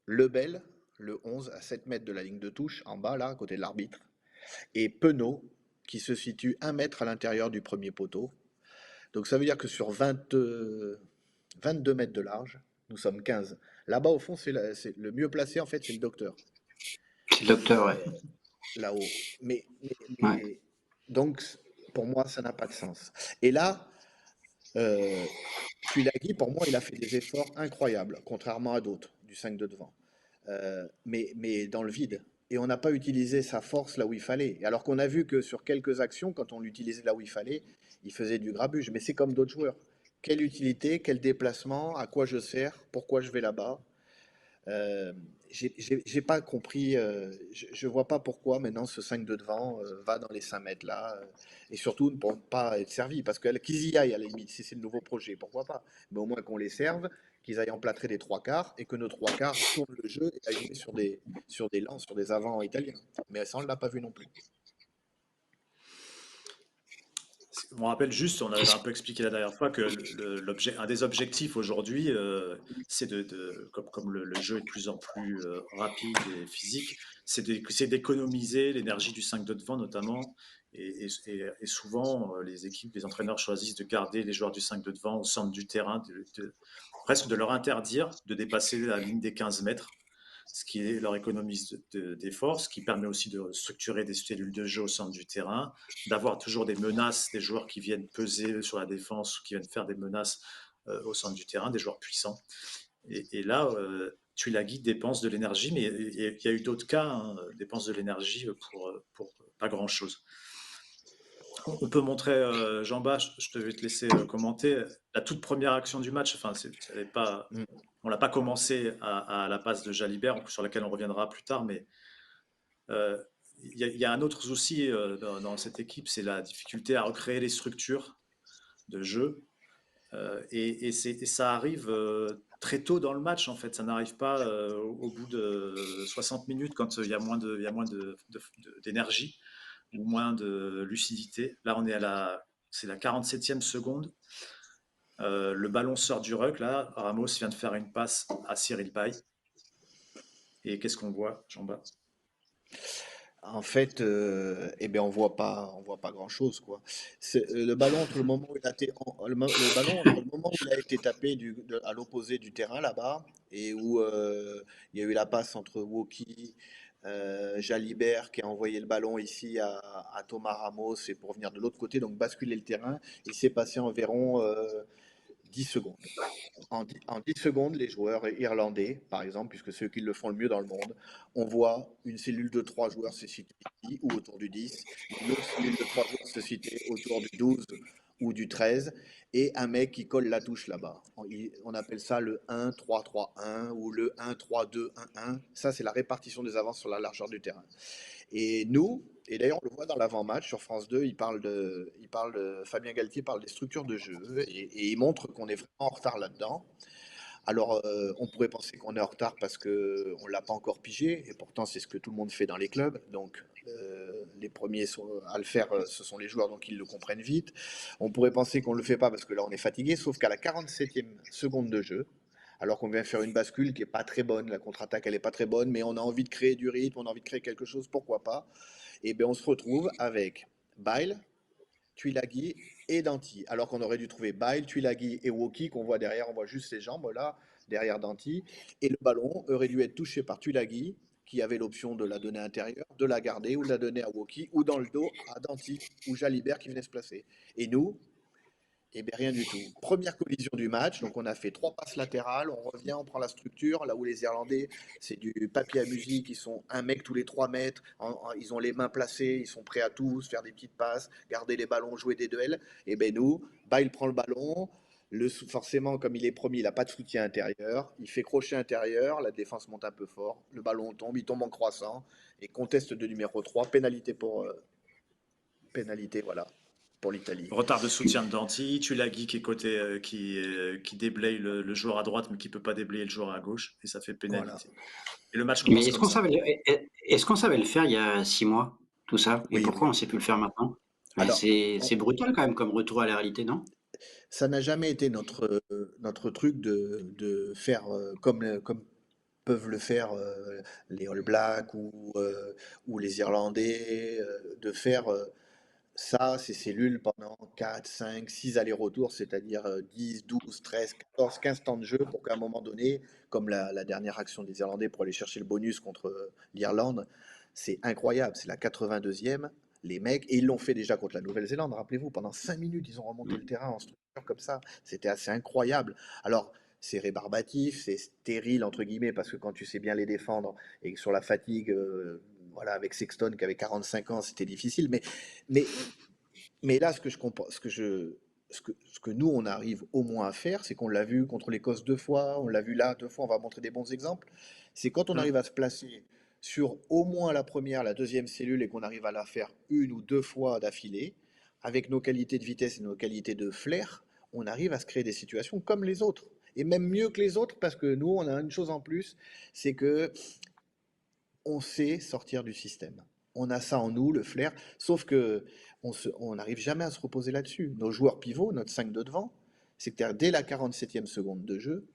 Lebel, le 11 à 7 mètres de la ligne de touche, en bas là, à côté de l'arbitre, et Penaud, qui se situe 1 mètre à l'intérieur du premier poteau. Donc ça veut dire que sur 22 mètres de large, nous sommes 15. Là-bas, au fond, c'est le mieux placé, en fait, c'est le docteur. C'est le docteur, ouais. là-haut. Ouais. Donc, pour moi, ça n'a pas de sens. Et là, euh, Tuilagi, pour moi, il a fait des efforts incroyables, contrairement à d'autres du 5 de devant. Mais dans le vide. Et on n'a pas utilisé sa force là où il fallait. Alors qu'on a vu que sur quelques actions, quand on l'utilisait là où il fallait, il faisait du grabuge. Mais c'est comme d'autres joueurs. Quelle utilité, quel déplacement, à quoi je sers, pourquoi je vais là-bas. Euh, j'ai pas compris, je vois pas pourquoi maintenant ce 5 de devant va dans les 5 mètres là, et surtout ne pour pas être servi, parce que qu'ils y aillent à la limite, si c'est le nouveau projet, pourquoi pas, mais au moins qu'on les serve, qu'ils aillent emplâtrer des trois quarts, et que nos trois quarts tournent le jeu et aillent jouer sur des lances, sur des avants italiens. Mais ça, on ne l'a pas vu non plus. Je me rappelle juste, on avait un peu expliqué la dernière fois que un des objectifs aujourd'hui, c'est comme le jeu est de plus en plus rapide et physique, c'est d'économiser l'énergie du 5 de devant notamment. Et souvent, les équipes, les entraîneurs choisissent de garder les joueurs du 5 de devant au centre du terrain, presque de leur interdire de dépasser la ligne des 15 mètres, ce qui leur économise d'efforts, ce qui permet aussi de structurer des cellules de jeu au centre du terrain, d'avoir toujours des menaces, des joueurs qui viennent peser sur la défense, qui viennent faire des menaces au centre du terrain, des joueurs puissants. Et là, Tuilagi dépense de l'énergie, mais il y a eu d'autres cas, hein, dépense de l'énergie pour pas grand-chose. On peut montrer, Jean-Bas, je vais te laisser commenter, la toute première action du match. Enfin, Mm. on l'a pas commencé à la passe de Jalibert, sur laquelle on reviendra plus tard, mais euh, il y a un autre souci dans cette équipe, c'est la difficulté à recréer les structures de jeu. Et ça arrive très tôt dans le match, en fait. Ça n'arrive pas au bout de 60 minutes quand il y a moins d'énergie ou moins de lucidité. Là, c'est la 47e seconde. Le ballon sort du ruck. Là, Ramos vient de faire une passe à Cyril Bay. Et qu'est-ce qu'on voit, Jean-Bas? En fait, eh ben on voit pas grand-chose quoi. Le ballon entre le moment où il a été, le ballon entre le moment où il a été tapé à l'opposé du terrain là-bas et où il y a eu la passe entre Woki, Jalibert qui a envoyé le ballon ici à Thomas Ramos et pour venir de l'autre côté donc basculer le terrain, il s'est passé environ 10 secondes. En 10 secondes, les joueurs irlandais, par exemple, puisque c'est eux qui le font le mieux dans le monde, on voit une cellule de 3 joueurs se situer ici ou autour du 10, une autre cellule de 3 joueurs se situer autour du 12 ou du 13, et un mec qui colle la touche là-bas. On appelle ça le 1-3-3-1 ou le 1-3-2-1-1. Ça, c'est la répartition des avances sur la largeur du terrain. Et nous, et d'ailleurs on le voit dans l'avant-match sur France 2, Fabien Galtier parle des structures de jeu et il montre qu'on est vraiment en retard là-dedans. Alors on pourrait penser qu'on est en retard parce qu'on ne l'a pas encore pigé, et pourtant c'est ce que tout le monde fait dans les clubs. Donc les premiers à le faire, ce sont les joueurs, donc ils le comprennent vite. On pourrait penser qu'on ne le fait pas parce que là on est fatigué, sauf qu'à la 47e seconde de jeu, alors qu'on vient faire une bascule qui est pas très bonne, la contre-attaque elle est pas très bonne, mais on a envie de créer du rythme, on a envie de créer quelque chose, pourquoi pas. Et bien on se retrouve avec Bile, Tuilagi et Danti, alors qu'on aurait dû trouver Bile, Tuilagi et Woki qu'on voit derrière, on voit juste ses jambes là, derrière Danti, et le ballon aurait dû être touché par Tuilagi, qui avait l'option de la donner intérieure, de la garder ou de la donner à Woki, ou dans le dos à Danti ou Jalibert qui venait se placer. Et nous, eh bien, rien du tout. Première collision du match, donc on a fait trois passes latérales, on revient, on prend la structure, là où les Irlandais, c'est du papier à musique, ils sont un mec tous les 3 mètres, ils ont les mains placées, ils sont prêts à tous, faire des petites passes, garder les ballons, jouer des duels. Et ben nous, il prend le ballon, forcément, comme il est promis, il n'a pas de soutien intérieur, il fait crochet intérieur, la défense monte un peu fort, le ballon tombe, il tombe en croissant, et conteste de numéro 3, pénalité, voilà, pour l'Italie. Retard de soutien de Danti, Tulagi qui est côté, qui déblaye le joueur à droite, mais qui peut pas déblayer le joueur à gauche, et ça fait Voilà. pénalité. Et le match Mais commence comme ça. est-ce qu'on savait le faire il y a 6 mois, tout ça? Et Oui, pourquoi oui. on sait plus le faire maintenant? Mais Alors, c'est brutal quand même comme retour à la réalité, non? ça n'a jamais été notre truc de faire comme peuvent le faire les All Blacks ou les Irlandais, de faire ces cellules pendant 4, 5, 6 allers-retours, c'est-à-dire 10, 12, 13, 14, 15 temps de jeu pour qu'à un moment donné, comme la dernière action des Irlandais pour aller chercher le bonus contre l'Irlande, C'est incroyable, c'est la 82e, les mecs, et ils l'ont fait déjà contre la Nouvelle-Zélande, rappelez-vous, pendant 5 minutes, ils ont remonté le Mm. terrain en structure comme ça, c'était assez incroyable. Alors, c'est rébarbatif, c'est stérile, entre guillemets, parce que quand tu sais bien les défendre, et que sur la fatigue, voilà, avec Sexton qui avait 45 ans, c'était difficile, mais, mais là, ce que je comprends, ce que nous, on arrive au moins à faire, c'est qu'on l'a vu contre l'Écosse 2 fois, on l'a vu là 2 fois, on va montrer des bons exemples, c'est quand on arrive Hmm. à se placer sur au moins la première, la deuxième cellule et qu'on arrive à la faire 1 ou 2 fois d'affilée, avec nos qualités de vitesse et nos qualités de flair, on arrive à se créer des situations comme les autres. Et même mieux que les autres, parce que nous, on a une chose en plus, c'est que on sait sortir du système. On a ça en nous, le flair, sauf que on n'arrive jamais à se reposer là-dessus. Nos joueurs pivots, notre 5 de devant, c'est que dès la 47e seconde de jeu,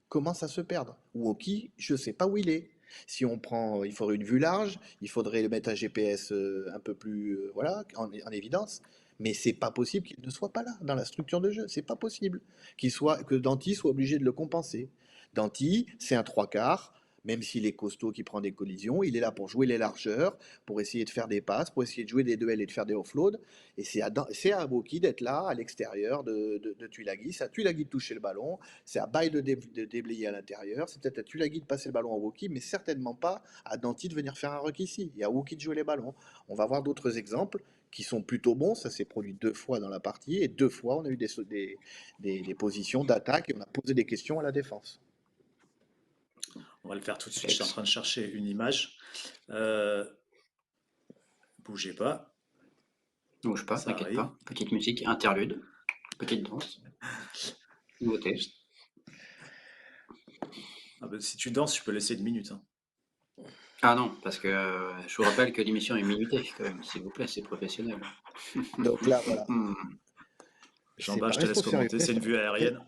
commence à se perdre. Woki, je ne sais pas où il est. Si on prend, il faudrait une vue large, il faudrait mettre un GPS un peu plus, voilà, en évidence. Mais c'est pas possible qu'il ne soit pas là dans la structure de jeu. C'est pas possible que Danty soit obligé de le compenser. Danty, c'est un trois quarts. Même s'il est costaud, qui prend des collisions, il est là pour jouer les largeurs, pour essayer de faire des passes, pour essayer de jouer des duels et de faire des offloads. Et c'est à Woki d'être là, à l'extérieur de Tuilagi. C'est à Tuilagi de toucher le ballon, c'est à Baye de déblayer à l'intérieur, c'est peut-être à Tulagi de passer le ballon à Woki, mais certainement pas à Danty de venir faire un ruck ici, et à Woki de jouer les ballons. On va voir d'autres exemples qui sont plutôt bons, ça s'est produit 2 fois dans la partie, et 2 fois on a eu des positions d'attaque et on a posé des questions à la défense. On va le faire tout de suite. Je suis en train de chercher une image. Euh, Bougez pas, Bouge pas, ça t'inquiète arrive. pas. Petite musique, interlude, petite danse, nouveauté. Ah ben, si tu danses, je peux laisser 1 minute, hein. Ah non, parce que je vous rappelle que l'émission est minutée quand même, s'il vous plaît, c'est professionnel. Donc là, voilà, c'est Jean-Baptiste, pas, je te laisse restons sérieux, commenter. C'est une vue aérienne.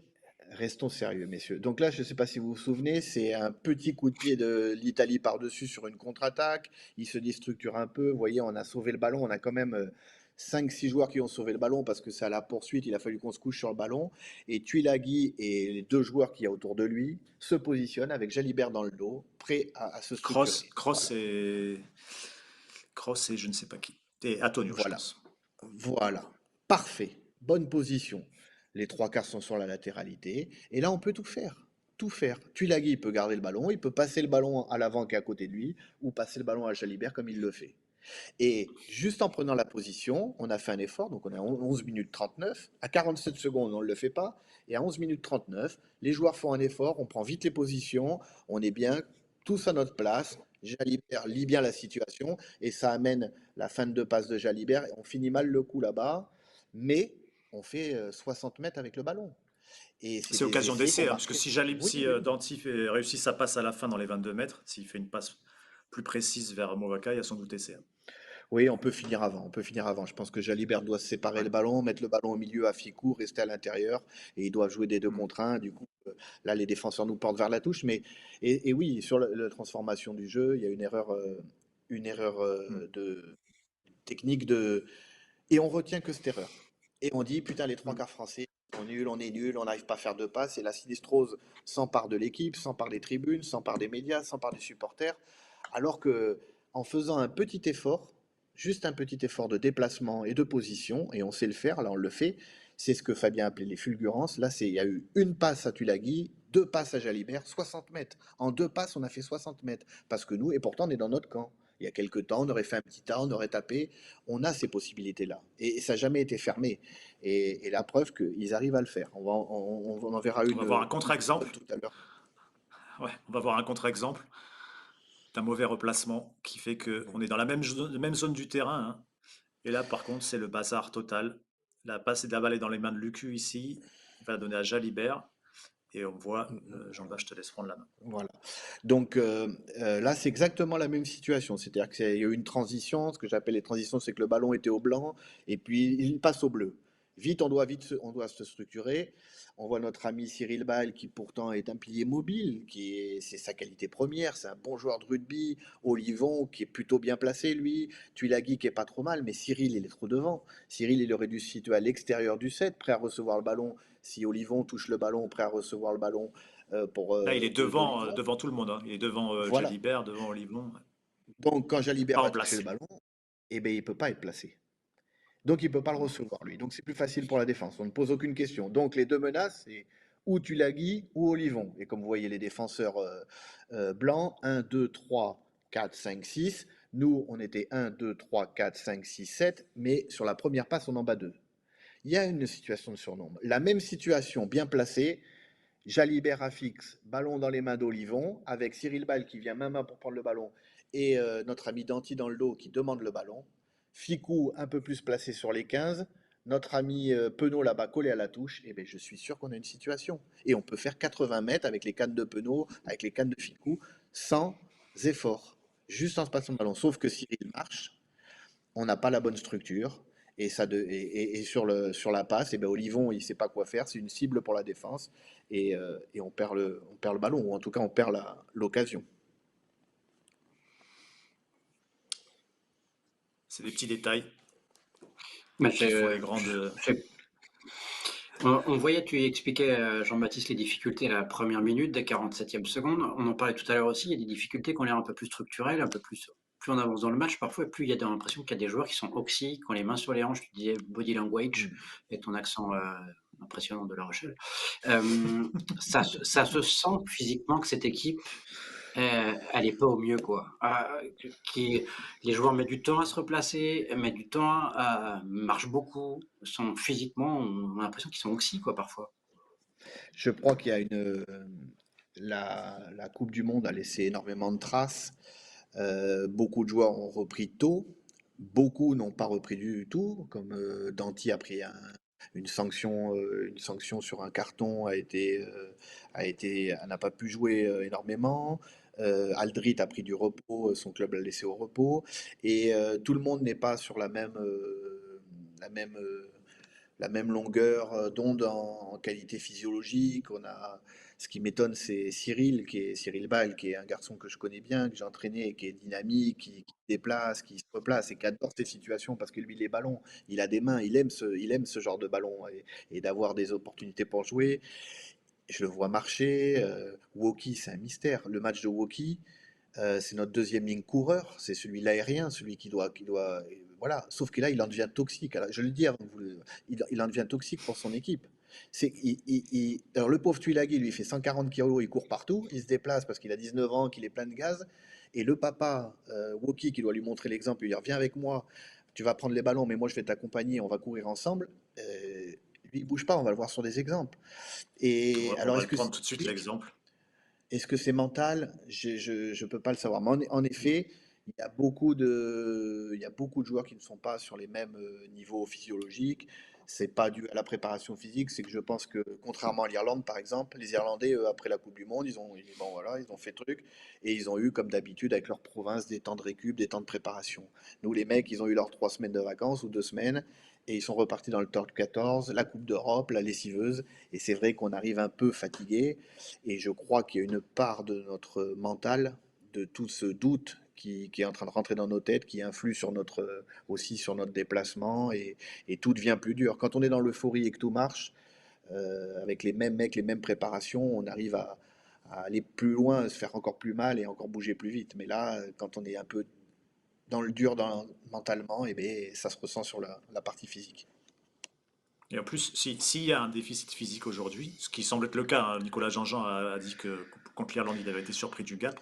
restons sérieux, messieurs. Donc là, je ne sais pas si vous vous souvenez, c'est un petit coup de pied de l'Italie par-dessus sur une contre-attaque. Il se déstructure un peu. Vous voyez, on a sauvé le ballon. On a quand même 5-6 joueurs qui ont sauvé le ballon parce que c'est à la poursuite. Il a fallu qu'on se couche sur le ballon. Et Tuilagi et les 2 joueurs qu'il y a autour de lui se positionnent avec Jalibert dans le dos, prêts à se Cross, structurer. Cross et Cross et je ne sais pas qui. Et Antonio, je Voilà. pense. Voilà. Parfait. Bonne position. Les 3 quarts sont sur la latéralité. Et là, on peut tout faire. Tout faire. Tuilagi peut garder le ballon, il peut passer le ballon à l'avant qui est à côté de lui, ou passer le ballon à Jalibert comme il le fait. Et juste en prenant la position, on a fait un effort, donc on est à 11 minutes 39. À 47 secondes, on ne le fait pas. Et à 11 minutes 39, les joueurs font un effort, on prend vite les positions, on est bien, tous à notre place. Jalibert lit bien la situation et ça amène la fin de 2 passes de Jalibert. On finit mal le coup là-bas, mais on fait 60 mètres avec le ballon. Et c'est C'est des occasion essais d'essai, qu'on hein, parce que marquait. si, Oui, si oui, oui. Danty réussit sa passe à la fin dans les 22 mètres, s'il fait une passe plus précise vers Movaka, il y a sans doute essai, hein. Oui, on peut finir avant. On peut finir avant. Je pense que Jalibert doit se séparer Ouais. le ballon, mettre le ballon au milieu à Ficou, rester à l'intérieur, et ils doivent jouer des 2 Mm. contre 1. Du coup, là, les défenseurs nous portent vers la touche. Et oui, sur la transformation du jeu, il y a une erreur Mm. de technique et on retient que cette erreur. Et on dit, putain, les 3 quarts Mm. français, on est nul, on n'arrive pas à faire de passes. Et la sinistrose s'empare de l'équipe, s'empare des tribunes, s'empare des médias, s'empare des supporters. Alors que en faisant un petit effort, juste un petit effort de déplacement et de position, et on sait le faire, là on le fait, c'est ce que Fabien appelait les fulgurances. Là, il y a eu une passe à Tulagi, 2 passes à Jalibert, 60 mètres. En 2 passes, on a fait 60 mètres. Parce que nous, et pourtant, on est dans notre camp. Il y a quelques temps, on aurait fait un petit tas, on aurait tapé. On a ces possibilités-là. Et ça n'a jamais été fermé. Et la preuve qu'ils arrivent à le faire. On en verra On va voir un une contre-exemple. tout à l'heure. Ouais, on va voir un contre-exemple d'un mauvais replacement qui fait que on est dans même zone du terrain, hein. Et là, par contre, c'est le bazar total. La passe et la balle est dans les mains de Lucu ici. Il va la donner à Jalibert. Et on voit, Jean-Baptiste, je te laisse prendre la main. Voilà. Donc là, c'est exactement la même situation. C'est-à-dire qu'il y a eu une transition. Ce que j'appelle les transitions, c'est que le ballon était au blanc et puis il passe au bleu. On doit se structurer. On voit notre ami Cyril Ball qui pourtant est un pilier mobile, c'est sa qualité première. C'est un bon joueur de rugby. Olivon qui est plutôt bien placé lui. Tuilagi qui est pas trop mal, mais Cyril il est trop devant. Cyril il aurait dû se situer à l'extérieur du set, prêt à recevoir le ballon. Si Olivon touche le ballon, prêt à recevoir le ballon pour Là, il est d'Olivon. devant tout le monde, hein. Il est devant Voilà. Jalibert, devant Olivon. Donc, quand Jalibert Pas va en toucher le place. ballon, eh ben, il ne peut pas être placé. Donc, il ne peut pas le recevoir, lui. Donc, c'est plus facile pour la défense. On ne pose aucune question. Donc, les deux menaces, c'est ou Tulagi ou Olivon. Et comme vous voyez les défenseurs blancs, 1, 2, 3, 4, 5, 6. Nous, on était 1, 2, 3, 4, 5, 6, 7. Mais sur la première passe, on en bat deux. Il y a une situation de surnombre. La même situation, bien placée, Jalibert à fixe, ballon dans les mains d'Olivon, avec Cyril Ball qui vient main pour prendre le ballon, et notre ami Danti dans le dos qui demande le ballon. Ficou un peu plus placé sur les 15, notre ami Penaud là-bas collé à la touche, et bien je suis sûr qu'on a une situation. Et on peut faire 80 mètres avec les cannes de Penaud, avec les cannes de Ficou, sans effort, juste en se passant le ballon. Sauf que Cyril marche, on n'a pas la bonne structure. Et sur la passe, et ben Olivon, il ne sait pas quoi faire. C'est une cible pour la défense. Et on perd le ballon, ou en tout cas, on perd l'occasion. C'est des petits détails Mais qui font les grandes. on voyait, tu expliquais, Jean-Baptiste, les difficultés à la première minute, des 47e seconde. On en parlait tout à l'heure aussi, il y a des difficultés qui ont l'air un peu plus structurelles, un peu plus. Plus on avance dans le match, parfois, plus il y a l'impression qu'il y a des joueurs qui sont oxy, qui ont les mains sur les hanches. Tu disais body language, et ton accent impressionnant de La Rochelle. Ça se sent physiquement que cette équipe, elle est pas au mieux, quoi. Les joueurs mettent du temps à se replacer, mettent du temps marchent beaucoup, sont physiquement, on a l'impression qu'ils sont oxy, quoi, parfois. Je crois qu'il y a la Coupe du Monde a laissé énormément de traces. Beaucoup de joueurs ont repris tôt. Beaucoup n'ont pas repris du tout, comme Danti a pris une sanction sur un carton, n'a pas pu jouer énormément. Aldrit a pris du repos, son club l'a laissé au repos. Et tout le monde n'est pas sur la même, euh, la même longueur d'onde en qualité physiologique. Ce qui m'étonne, c'est Cyril Ball, qui est un garçon que je connais bien, que j'ai entraîné, qui est dynamique, qui se déplace, qui se replace et qui adore ces situations parce que lui, les ballons, il a des mains, il aime ce genre de ballon et d'avoir des opportunités pour jouer. Je le vois marcher. Woki, c'est un mystère. Le match de Woki, c'est notre deuxième ligne coureur, c'est celui l'aérien, celui voilà. Sauf que là, il en devient toxique. Alors, je le dis avant que il en devient toxique pour son équipe. Alors, le pauvre Tuilagi, lui, il fait 140 kilos, il court partout, il se déplace parce qu'il a 19 ans, qu'il est plein de gaz. Et le papa, Woki, qui doit lui montrer l'exemple, lui dire viens avec moi, tu vas prendre les ballons, mais moi je vais t'accompagner, on va courir ensemble. Lui, il bouge pas, on va le voir sur des exemples. Et On alors, va est-ce le que prendre c'est tout de suite physique? l'exemple. Est-ce que c'est mental? Je peux pas le savoir. Mais en effet, il y a beaucoup de joueurs qui ne sont pas sur les mêmes niveaux physiologiques. C'est pas dû à la préparation physique, c'est que je pense que contrairement à l'Irlande par exemple, les Irlandais après la Coupe du Monde, bon voilà, ils ont fait truc et ils ont eu comme d'habitude avec leur province des temps de récup, des temps de préparation. Nous les mecs, ils ont eu leurs 3 semaines de vacances ou 2 semaines et ils sont repartis dans le top 14, la Coupe d'Europe, la lessiveuse. Et c'est vrai qu'on arrive un peu fatigué. Et je crois qu'il y a une part de notre mental, de tout ce doute qui est en train de rentrer dans nos têtes, qui influe aussi sur notre déplacement, et tout devient plus dur. Quand on est dans l'euphorie et que tout marche, avec les mêmes mecs, les mêmes préparations, on arrive à aller plus loin, à se faire encore plus mal et encore bouger plus vite. Mais là, quand on est un peu dans le dur mentalement, et bien, ça se ressent sur la partie physique. Et en plus, s'il y a un déficit physique aujourd'hui, ce qui semble être le cas, hein, Nicolas Jean-Jean a dit que contre l'Irlande, il avait été surpris du gap.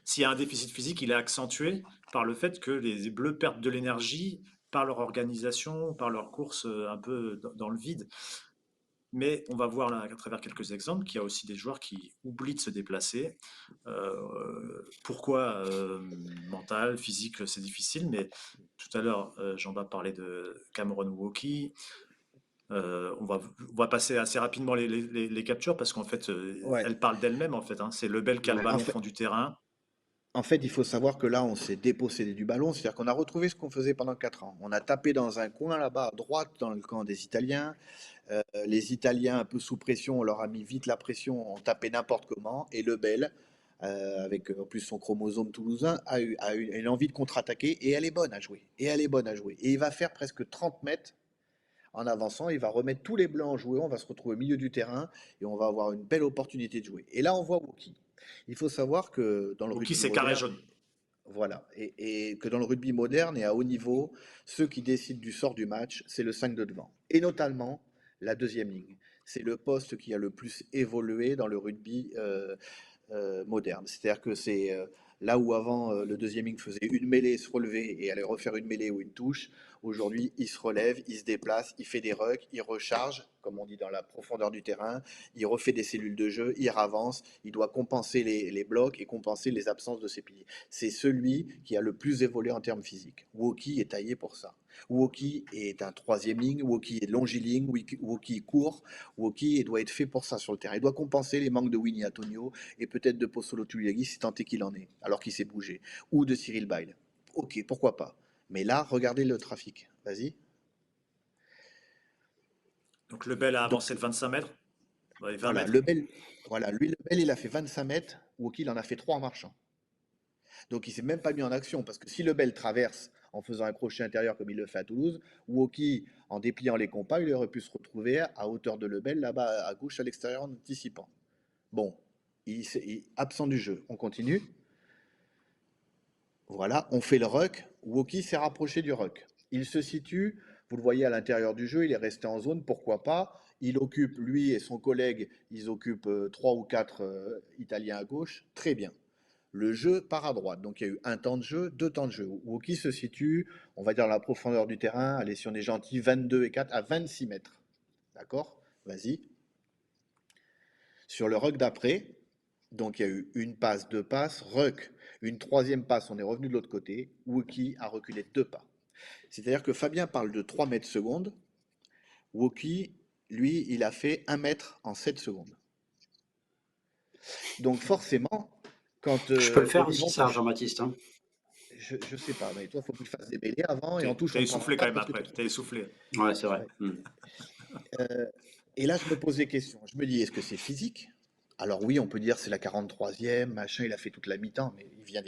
S'il y a un déficit physique, il est accentué par le fait que les Bleus perdent de l'énergie par leur organisation, par leur course un peu dans le vide. Mais on va voir là, à travers quelques exemples, qu'il y a aussi des joueurs qui oublient de se déplacer. Pourquoi mental, physique, c'est difficile, mais tout à l'heure, Jean-Baptiste parlait de Cameron Wauki. On va passer assez rapidement les captures parce qu'en fait, Ouais. elles parlent d'elles-mêmes en fait, hein. C'est Lebel qui a le Ouais. En ballon au fait, fond du terrain. En fait, il faut savoir que là, on s'est dépossédé du ballon, c'est-à-dire qu'on a retrouvé ce qu'on faisait pendant 4 ans. On a tapé dans un coin là-bas, à droite, dans le camp des Italiens. Les Italiens, un peu sous pression, on leur a mis vite la pression, on tapait n'importe comment. Et Lebel, avec en plus son chromosome toulousain, a eu une envie de contre-attaquer, et elle est bonne à jouer. Et elle est bonne à jouer. Et il va faire presque 30 mètres en avançant, il va remettre tous les blancs en jouer, on va se retrouver au milieu du terrain, et on va avoir une belle opportunité de jouer. Et là, on voit Wookie. Il faut savoir que dans le Wauki, rugby c'est carré moderne, jaune. Voilà. Et que dans le rugby moderne et à haut niveau, ceux qui décident du sort du match, c'est le 5 de devant. Et notamment la deuxième ligne. C'est le poste qui a le plus évolué dans le rugby moderne. C'est-à-dire que c'est là où avant le deuxième ligne faisait une mêlée, se relever et allait refaire une mêlée ou une touche. Aujourd'hui, il se relève, il se déplace, il fait des rucks, il recharge, comme on dit dans la profondeur du terrain, il refait des cellules de jeu, il avance, il doit compenser les blocs et compenser les absences de ses piliers. C'est celui qui a le plus évolué en termes physiques. Woki est taillé pour ça. Woki est un troisième ligne, Woki est longiligne, Woki court, Woki doit être fait pour ça sur le terrain. Il doit compenser les manques de Winnie Antonio et peut-être de Posolo Tuilagi si tant est qu'il en est, alors qu'il s'est bougé, ou de Cyril Bail. Ok, pourquoi pas. Mais là, regardez le trafic. Vas-y. Donc Lebel a Donc avancé de 25 mètres, ouais, 20 voilà, mètres. Lebel, il a fait 25 mètres, Woki, il en a fait 3 en marchant. Donc il s'est même pas mis en action, parce que si Lebel traverse en faisant un crochet intérieur comme il le fait à Toulouse, Woki, en dépliant les compas, il aurait pu se retrouver à hauteur de Lebel, là-bas à gauche à l'extérieur en anticipant. Bon, absent du jeu. On continue. Voilà, on fait le ruck. Woki s'est rapproché du ruck. Il se situe, vous le voyez à l'intérieur du jeu, il est resté en zone, pourquoi pas. Il occupe, lui et son collègue, ils occupent 3 ou 4 Italiens à gauche. Très bien. Le jeu part à droite. Donc il y a eu un temps de jeu, 2 temps de jeu. Woki se situe, on va dire, à la profondeur du terrain. Allez, si on est gentil, 22 et 4 à 26 mètres. D'accord? Vas-y. Sur le ruck d'après, donc il y a eu une passe, 2 passes, ruck, une troisième passe, on est revenu de l'autre côté, Woki a reculé 2 pas. C'est-à-dire que Fabien parle de 3 mètres secondes, Woki, lui, il a fait 1 mètre en 7 secondes. Donc forcément, quand Je peux le faire aussi, Olivon ça, touche, Jean-Baptiste, hein. je sais pas, mais toi, il faut qu'il fasse des mêlées avant, et en touche, T'es on ne prendra essoufflé pas quand même parce que tu après, es trop t'es petit. essoufflé. Ouais, c'est vrai. Ouais. Euh, et là, je me pose des questions. Je me dis, est-ce que c'est physique? Alors oui, on peut dire c'est la 43e, machin, il a fait toute la mi-temps, mais il vient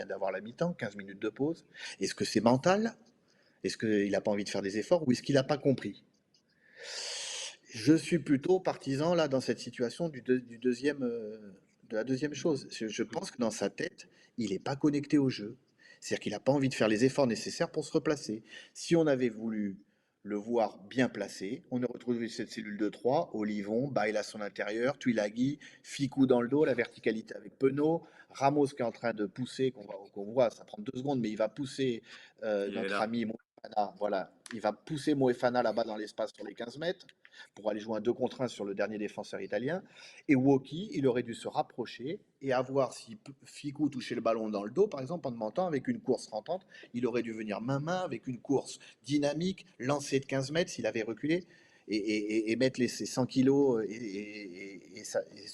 d'avoir la mi-temps, 15 minutes de pause. Est-ce que c'est mental? Est-ce qu'il n'a pas envie de faire des efforts ou est-ce qu'il n'a pas compris? Je suis plutôt partisan là dans cette situation du deuxième, de la deuxième chose. Je pense que dans sa tête, il n'est pas connecté au jeu. C'est-à-dire qu'il n'a pas envie de faire les efforts nécessaires pour se replacer. Si on avait voulu le voir bien placé, on aurait retrouvé cette cellule de 3, Olivon, Bail à son intérieur, Tuilagi, Ficou dans le dos, la verticalité avec Penaud, Ramos qui est en train de pousser, qu'on voit, ça prend 2 secondes, mais il va pousser Il est notre là. ami Moefana, voilà, il va pousser Moefana là-bas dans l'espace sur les 15 mètres pour aller jouer un 2 contre 1 sur le dernier défenseur italien. Et Woki, il aurait dû se rapprocher et avoir, si Ficou touchait le ballon dans le dos, par exemple, en montant avec une course rentante, il aurait dû venir main-main avec une course dynamique, lancer de 15 mètres s'il avait reculé. Et mettre ses 100 kilos et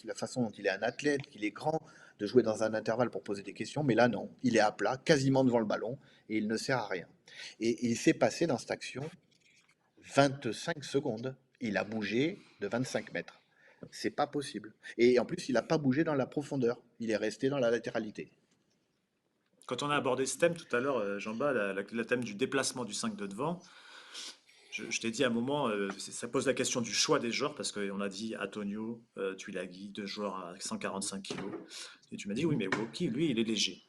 la façon dont il est un athlète, qu'il est grand, de jouer dans un intervalle pour poser des questions. Mais là, non. Il est à plat, quasiment devant le ballon, et il ne sert à rien. Et il s'est passé dans cette action 25 secondes. Il a bougé de 25 mètres. C'est pas possible. Et en plus, il n'a pas bougé dans la profondeur. Il est resté dans la latéralité. Quand on a abordé ce thème tout à l'heure, Jean-Bas, le thème du déplacement du 5 de devant, je t'ai dit à un moment, ça pose la question du choix des joueurs, parce qu'on a dit Antonio, Tuilagi, 2 joueurs à 145 kilos. Et tu m'as dit, oui, mais Woki, lui, il est léger.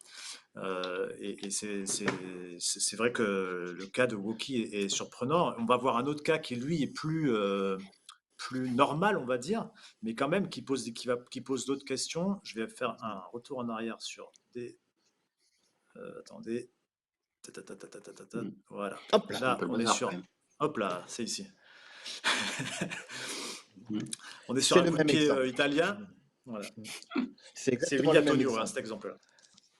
Et c'est vrai que le cas de Woki est surprenant. On va voir un autre cas qui, lui, est plus normal, on va dire, mais quand même qui pose d'autres questions. Je vais faire un retour en arrière sur des. Attendez. Ta, ta, ta, ta, ta, ta, ta, ta. Mm. Voilà. Hop là. C'est un Là, peu le on est bazar, quand sur. même. Hop là, c'est ici. Mm. On est sur C'est un le coup de même pied exemple. italien. Voilà. C'est C'est exactement le même Vignatogno, hein, exemple. cet exemple-là.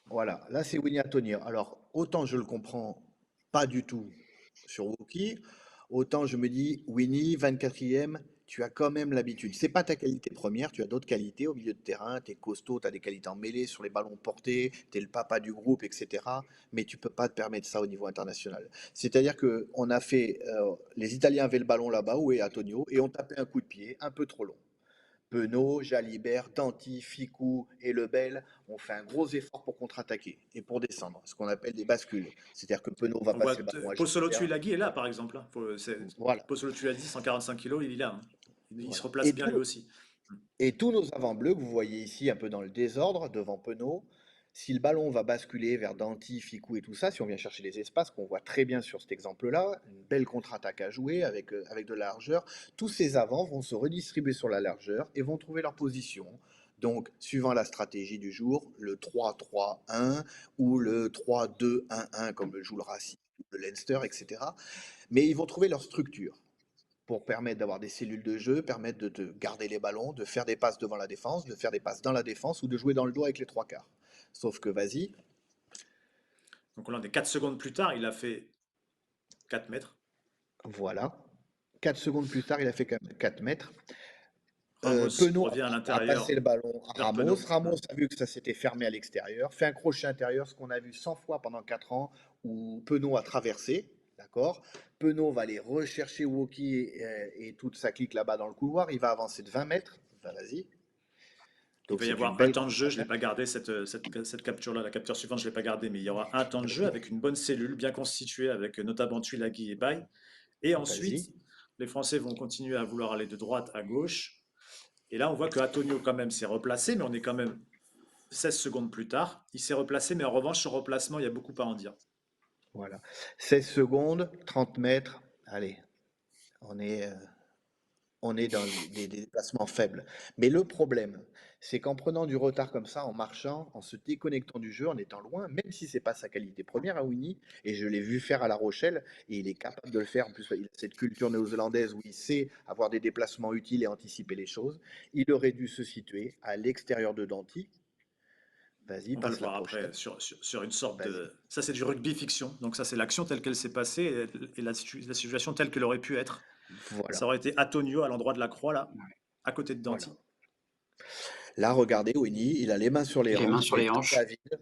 Voilà, là c'est Winnie Antonio. Alors, autant je le comprends pas du tout sur Wookie, autant je me dis, Winnie, 24e, tu as quand même l'habitude. C'est pas ta qualité première, tu as d'autres qualités au milieu de terrain, tu es costaud, tu as des qualités en mêlée, sur les ballons portés, tu es le papa du groupe, etc. Mais tu peux pas te permettre ça au niveau international. C'est-à-dire que on a fait, les Italiens avaient le ballon là-bas, où est Antonio, et on tapait un coup de pied un peu trop long. Penaud, Jalibert, Danty, Ficou et Lebel ont fait un gros effort pour contre-attaquer et pour descendre, ce qu'on appelle des bascules. C'est-à-dire que Penaud va On passer voit le ballon à Posolo Jalibert. Tuilagi est là, par exemple, hein. Voilà, Posolo Tuilagi, 145 kilos, il est là, hein. Il se voilà. replace bien lui aussi. Et tous nos avants bleus que vous voyez ici un peu dans le désordre devant Penaud, Si le ballon va basculer vers Danty, Ficou et tout ça, si on vient chercher les espaces, qu'on voit très bien sur cet exemple-là, une belle contre-attaque à jouer avec de la largeur, tous ces avants vont se redistribuer sur la largeur et vont trouver leur position. Donc, suivant la stratégie du jour, le 3-3-1 ou le 3-2-1-1 comme le joue le Racing, le Leinster, etc. Mais ils vont trouver leur structure pour permettre d'avoir des cellules de jeu, permettre de garder les ballons, de faire des passes devant la défense, de faire des passes dans la défense ou de jouer dans le dos avec les trois quarts. Sauf que vas-y, Donc là, on est 4 secondes plus tard, il a fait 4 mètres. voilà. 4 secondes plus tard, il a fait 4 mètres. Ramos Penaud revient à a passé l'intérieur le ballon à vers Ramos. Penaud. Ramos a vu que ça s'était fermé à l'extérieur, fait un crochet intérieur, ce qu'on a vu 100 fois pendant 4 ans, où Penaud a traversé. D'accord. Penaud va aller rechercher Woki et toute sa clique là-bas dans le couloir. Il va avancer de 20 mètres. Ben, vas-y. Il Donc va y c'est une avoir un belle temps de jeu, je ne l'ai contre-attaque. pas gardé cette capture-là, la capture suivante, je ne l'ai pas gardée, mais il y aura un temps de jeu avec une bonne cellule bien constituée avec notamment Tuilagi et Baye. Et Vas-y. ensuite, les Français vont continuer à vouloir aller de droite à gauche. Et là, on voit que Antonio quand même s'est replacé, mais on est quand même 16 secondes plus tard. Il s'est replacé, mais en revanche, sur replacement, il y a beaucoup à en dire. Voilà. 16 secondes, 30 mètres. Allez, on est, euh, on est dans des déplacements faibles. Mais le problème, c'est qu'en prenant du retard comme ça, en marchant, en se déconnectant du jeu, en étant loin, même si c'est pas sa qualité première à Winnie, et je l'ai vu faire à La Rochelle, et il est capable de le faire, en plus il a cette culture néo-zélandaise où il sait avoir des déplacements utiles et anticiper les choses, il aurait dû se situer à l'extérieur de Danty. Vas-y, On va le passe la voir après prochaine. sur une sorte Vas-y. de... Ça, c'est du rugby fiction. Donc ça, c'est l'action telle qu'elle s'est passée et la situation telle qu'elle aurait pu être. Voilà. Ça aurait été Antonio à l'endroit de la croix, là, Ouais. à côté de Voilà. Danty. Là, regardez, Winnie, il a les mains sur les Les mains hanches, sur il est les passé à hanches. vide.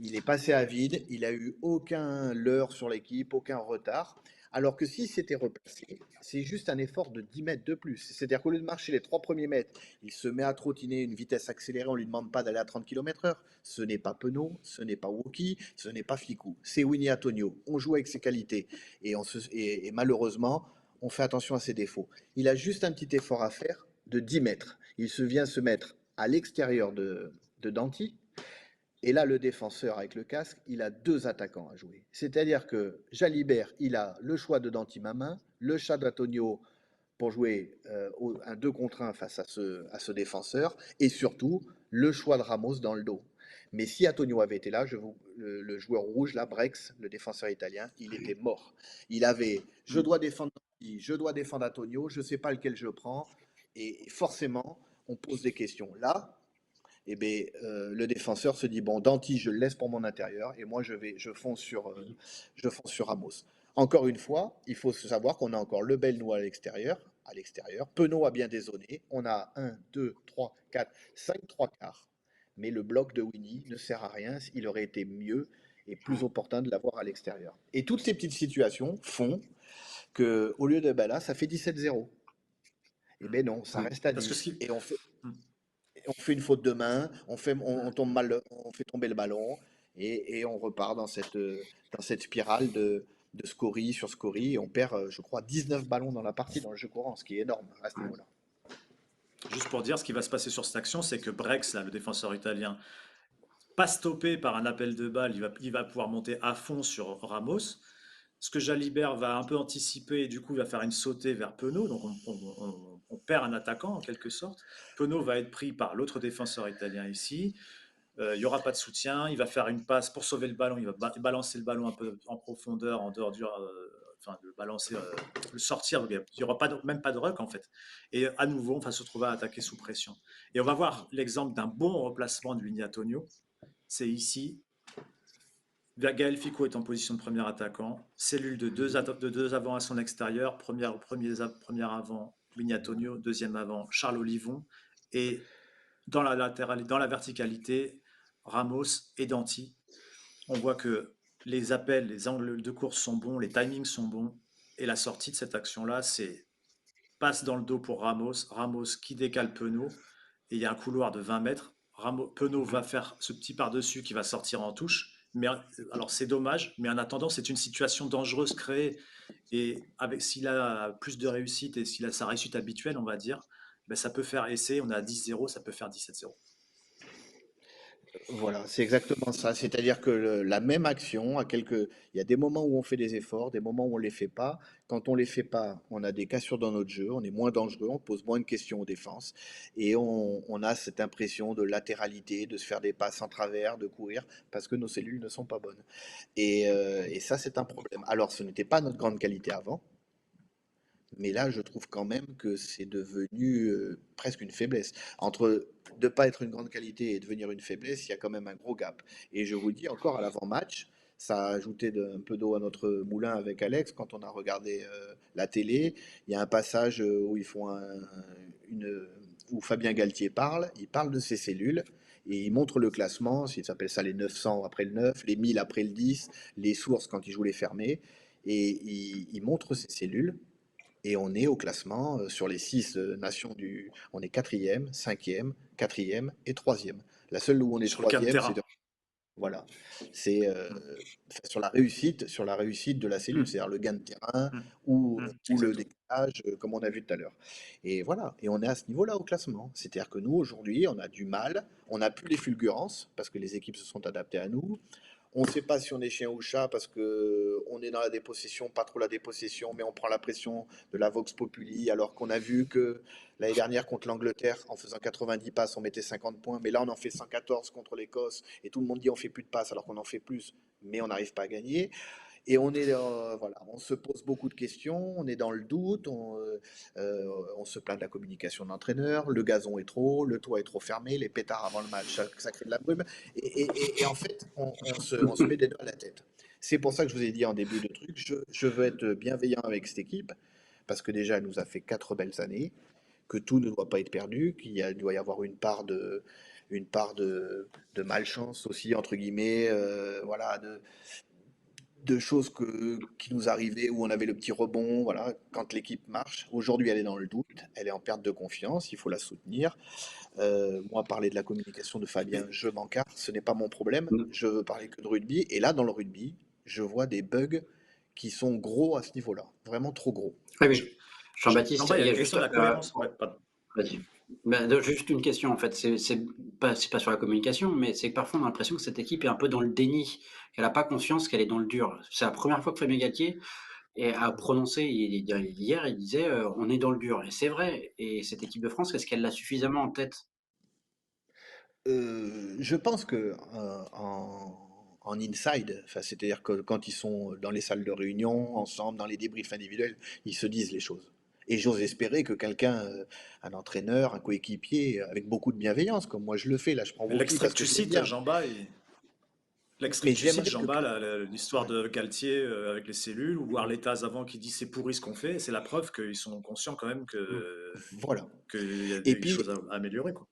Il est passé à vide, il a eu aucun leurre sur l'équipe, aucun retard. Alors que s'il s'était replacé, c'est juste un effort de 10 mètres de plus. C'est-à-dire qu'au lieu de marcher les 3 premiers mètres, il se met à trottiner une vitesse accélérée, on ne lui demande pas d'aller à 30 km/h. Ce n'est pas Penaud, ce n'est pas Woki, ce n'est pas Ficou. C'est Winnie Antonio. On joue avec ses qualités. Et malheureusement, on fait attention à ses défauts. Il a juste un petit effort à faire de 10 mètres. Il se vient se mettre à l'extérieur de Danty, et là, le défenseur avec le casque, il a deux attaquants à jouer. C'est-à-dire que Jalibert, il a le choix de Danty Mamin, le choix d'Antonio pour jouer un 2 contre 1 face à ce défenseur, et surtout le choix de Ramos dans le dos. Mais si Antonio avait été là, le joueur rouge, là, Brex, le défenseur italien, il était mort. Il avait, je Mm. dois défendre Danty, je dois défendre Antonio, je ne sais pas lequel je prends, et forcément, on pose des questions. Là, eh ben, le défenseur se dit, bon, Danty, je le laisse pour mon intérieur, et moi, je fonce sur Ramos. Encore une fois, il faut savoir qu'on a encore Lebel, nous, à l'extérieur. Penaud a bien dézonné. On a 1, 2, 3, 4, 5, 3 quarts. Mais le bloc de Winnie ne sert à rien. Il aurait été mieux et plus Ouais. opportun de l'avoir à l'extérieur. Et toutes ces petites situations font que, au lieu de ben là, ça fait 17-0. Eh Mm. bien non, ça Ouais. reste à Parce que 10. ce qui... Et Mm. on fait une faute de main, on tombe mal, on fait tomber le ballon et on repart dans cette spirale de scorie sur scorie. Et on perd, je crois, 19 ballons dans la partie, dans le jeu courant, ce qui est énorme à ce Ouais. niveau-là. Juste pour dire, ce qui va se passer sur cette action, c'est que Brex, là, le défenseur italien, pas stoppé par un appel de balle, il va pouvoir monter à fond sur Ramos. Ce que Jalibert va un peu anticiper, et du coup, il va faire une sautée vers Penaud. Donc, on perd un attaquant en quelque sorte. Penaud va être pris par l'autre défenseur italien ici. Il n'y aura pas de soutien. Il va faire une passe pour sauver le ballon. Il va balancer le ballon un peu en profondeur, en dehors enfin, le balancer, le sortir. Il n'y aura même pas de ruck en fait. Et à nouveau, on va se retrouver à attaquer sous pression. Et on va voir l'exemple d'un bon remplacement de Vini Antonio. C'est ici. Gaël Ficou est en position de premier attaquant. Cellule de deux avants à son extérieur. Premier avant, Vini Antonio. Deuxième avant, Charles Olivon. Et dans la verticalité, Ramos et Danty. On voit que les appels, les angles de course sont bons, les timings sont bons. Et la sortie de cette action-là, c'est passe dans le dos pour Ramos. Ramos qui décale Penaud. Et il y a un couloir de 20 mètres. Penaud va faire ce petit par-dessus qui va sortir en touche. Mais alors c'est dommage, mais en attendant, c'est une situation dangereuse créée. Et s'il a plus de réussite et s'il a sa réussite habituelle, on va dire, ben ça peut faire essai. On a 10-0, ça peut faire 17-0. Voilà, c'est exactement ça. C'est-à-dire que la même action, il y a des moments où on fait des efforts, des moments où on les fait pas. Quand on les fait pas, on a des cassures dans notre jeu, on est moins dangereux, on pose moins de questions aux défenses et on a cette impression de latéralité, de se faire des passes en travers, de courir parce que nos cellules ne sont pas bonnes. Et ça, c'est un problème. Alors, ce n'était pas notre grande qualité avant. Mais là, je trouve quand même que c'est devenu presque une faiblesse. Entre ne pas être une grande qualité et devenir une faiblesse, il y a quand même un gros gap. Et je vous dis encore à l'avant-match, ça a ajouté un peu d'eau à notre moulin avec Alex quand on a regardé la télé. Il y a un passage où ils font une, où Fabien Galtier parle. Il parle de ses cellules et il montre le classement. Il s'appelle ça les 900 après le 9, les 1000 après le 10, les sources quand il joue les fermés. Et il montre ses cellules. Et on est au classement sur les six nations du. On est quatrième, cinquième, quatrième et troisième. La seule où on est Sur le cas de troisième, terrain. c'est voilà. C'est sur la réussite de la cellule, Mm, c'est-à-dire le gain de terrain mm, ou le exactement. décalage, comme on a vu tout à l'heure. Et voilà. Et on est à ce niveau-là au classement. C'est-à-dire que nous aujourd'hui, on a du mal. On n'a plus les fulgurances parce que les équipes se sont adaptées à nous. On ne sait pas si on est chien ou chat parce que on est dans la dépossession, pas trop la dépossession, mais on prend la pression de la Vox Populi, alors qu'on a vu que l'année dernière contre l'Angleterre, en faisant 90 passes, on mettait 50 points, mais là on en fait 114 contre l'Écosse, et tout le monde dit on fait plus de passes alors qu'on en fait plus, mais on n'arrive pas à gagner. Et voilà, on se pose beaucoup de questions, on est dans le doute, on se plaint de la communication de l'entraîneur, le gazon est trop haut, le toit est trop fermé, les pétards avant le match, ça crée de la brume. Et en fait, on se met des nœuds à la tête. C'est pour ça que je vous ai dit en début de truc, je veux être bienveillant avec cette équipe, parce que déjà, elle nous a fait 4 belles années, que tout ne doit pas être perdu, doit y avoir une part de malchance aussi, entre guillemets, voilà, de choses qui nous arrivaient où on avait le petit rebond, voilà, quand l'équipe marche. Aujourd'hui, elle est dans le doute, elle est en perte de confiance, il faut la soutenir. Moi, parler de la communication de Fabien, Mais, je m'en carre, ce n'est pas mon problème. Mm. Je veux parler que de rugby. Et là, dans le rugby, je vois des bugs qui sont gros à ce niveau-là, vraiment trop gros. Oui, Je- oui. Jean-Baptiste, Jean-Baptiste, il il y a y a la juste. question de la cohérence. Ouais, pardon. Vas-y. Juste une question, en fait. C'est pas sur la communication, mais c'est que parfois on a l'impression que cette équipe est un peu dans le déni, qu'elle n'a pas conscience qu'elle est dans le dur. C'est la première fois que Fabien Galtier a prononcé hier, il disait on est dans le dur. Et c'est vrai. Et cette équipe de France, est-ce qu'elle l'a suffisamment en tête? Je pense que en inside, enfin, c'est-à-dire que quand ils sont dans les salles de réunion, ensemble, dans les débriefs individuels, ils se disent les choses. Et j'ose espérer que quelqu'un, un entraîneur, un coéquipier, avec beaucoup de bienveillance, comme moi je le fais, là je prends Mais vos coups l'extrait parce que que tu je l'aime cites, bien. l'extrait Mais que tu cites, j'aimerais que. Jean-Bas, l'histoire Ouais. de Galtier avec les cellules, ou Arletas avant qui dit c'est pourri ce qu'on fait, c'est la preuve qu'ils sont conscients quand même Voilà. qu'il y a Et des choses puis, à améliorer, quoi.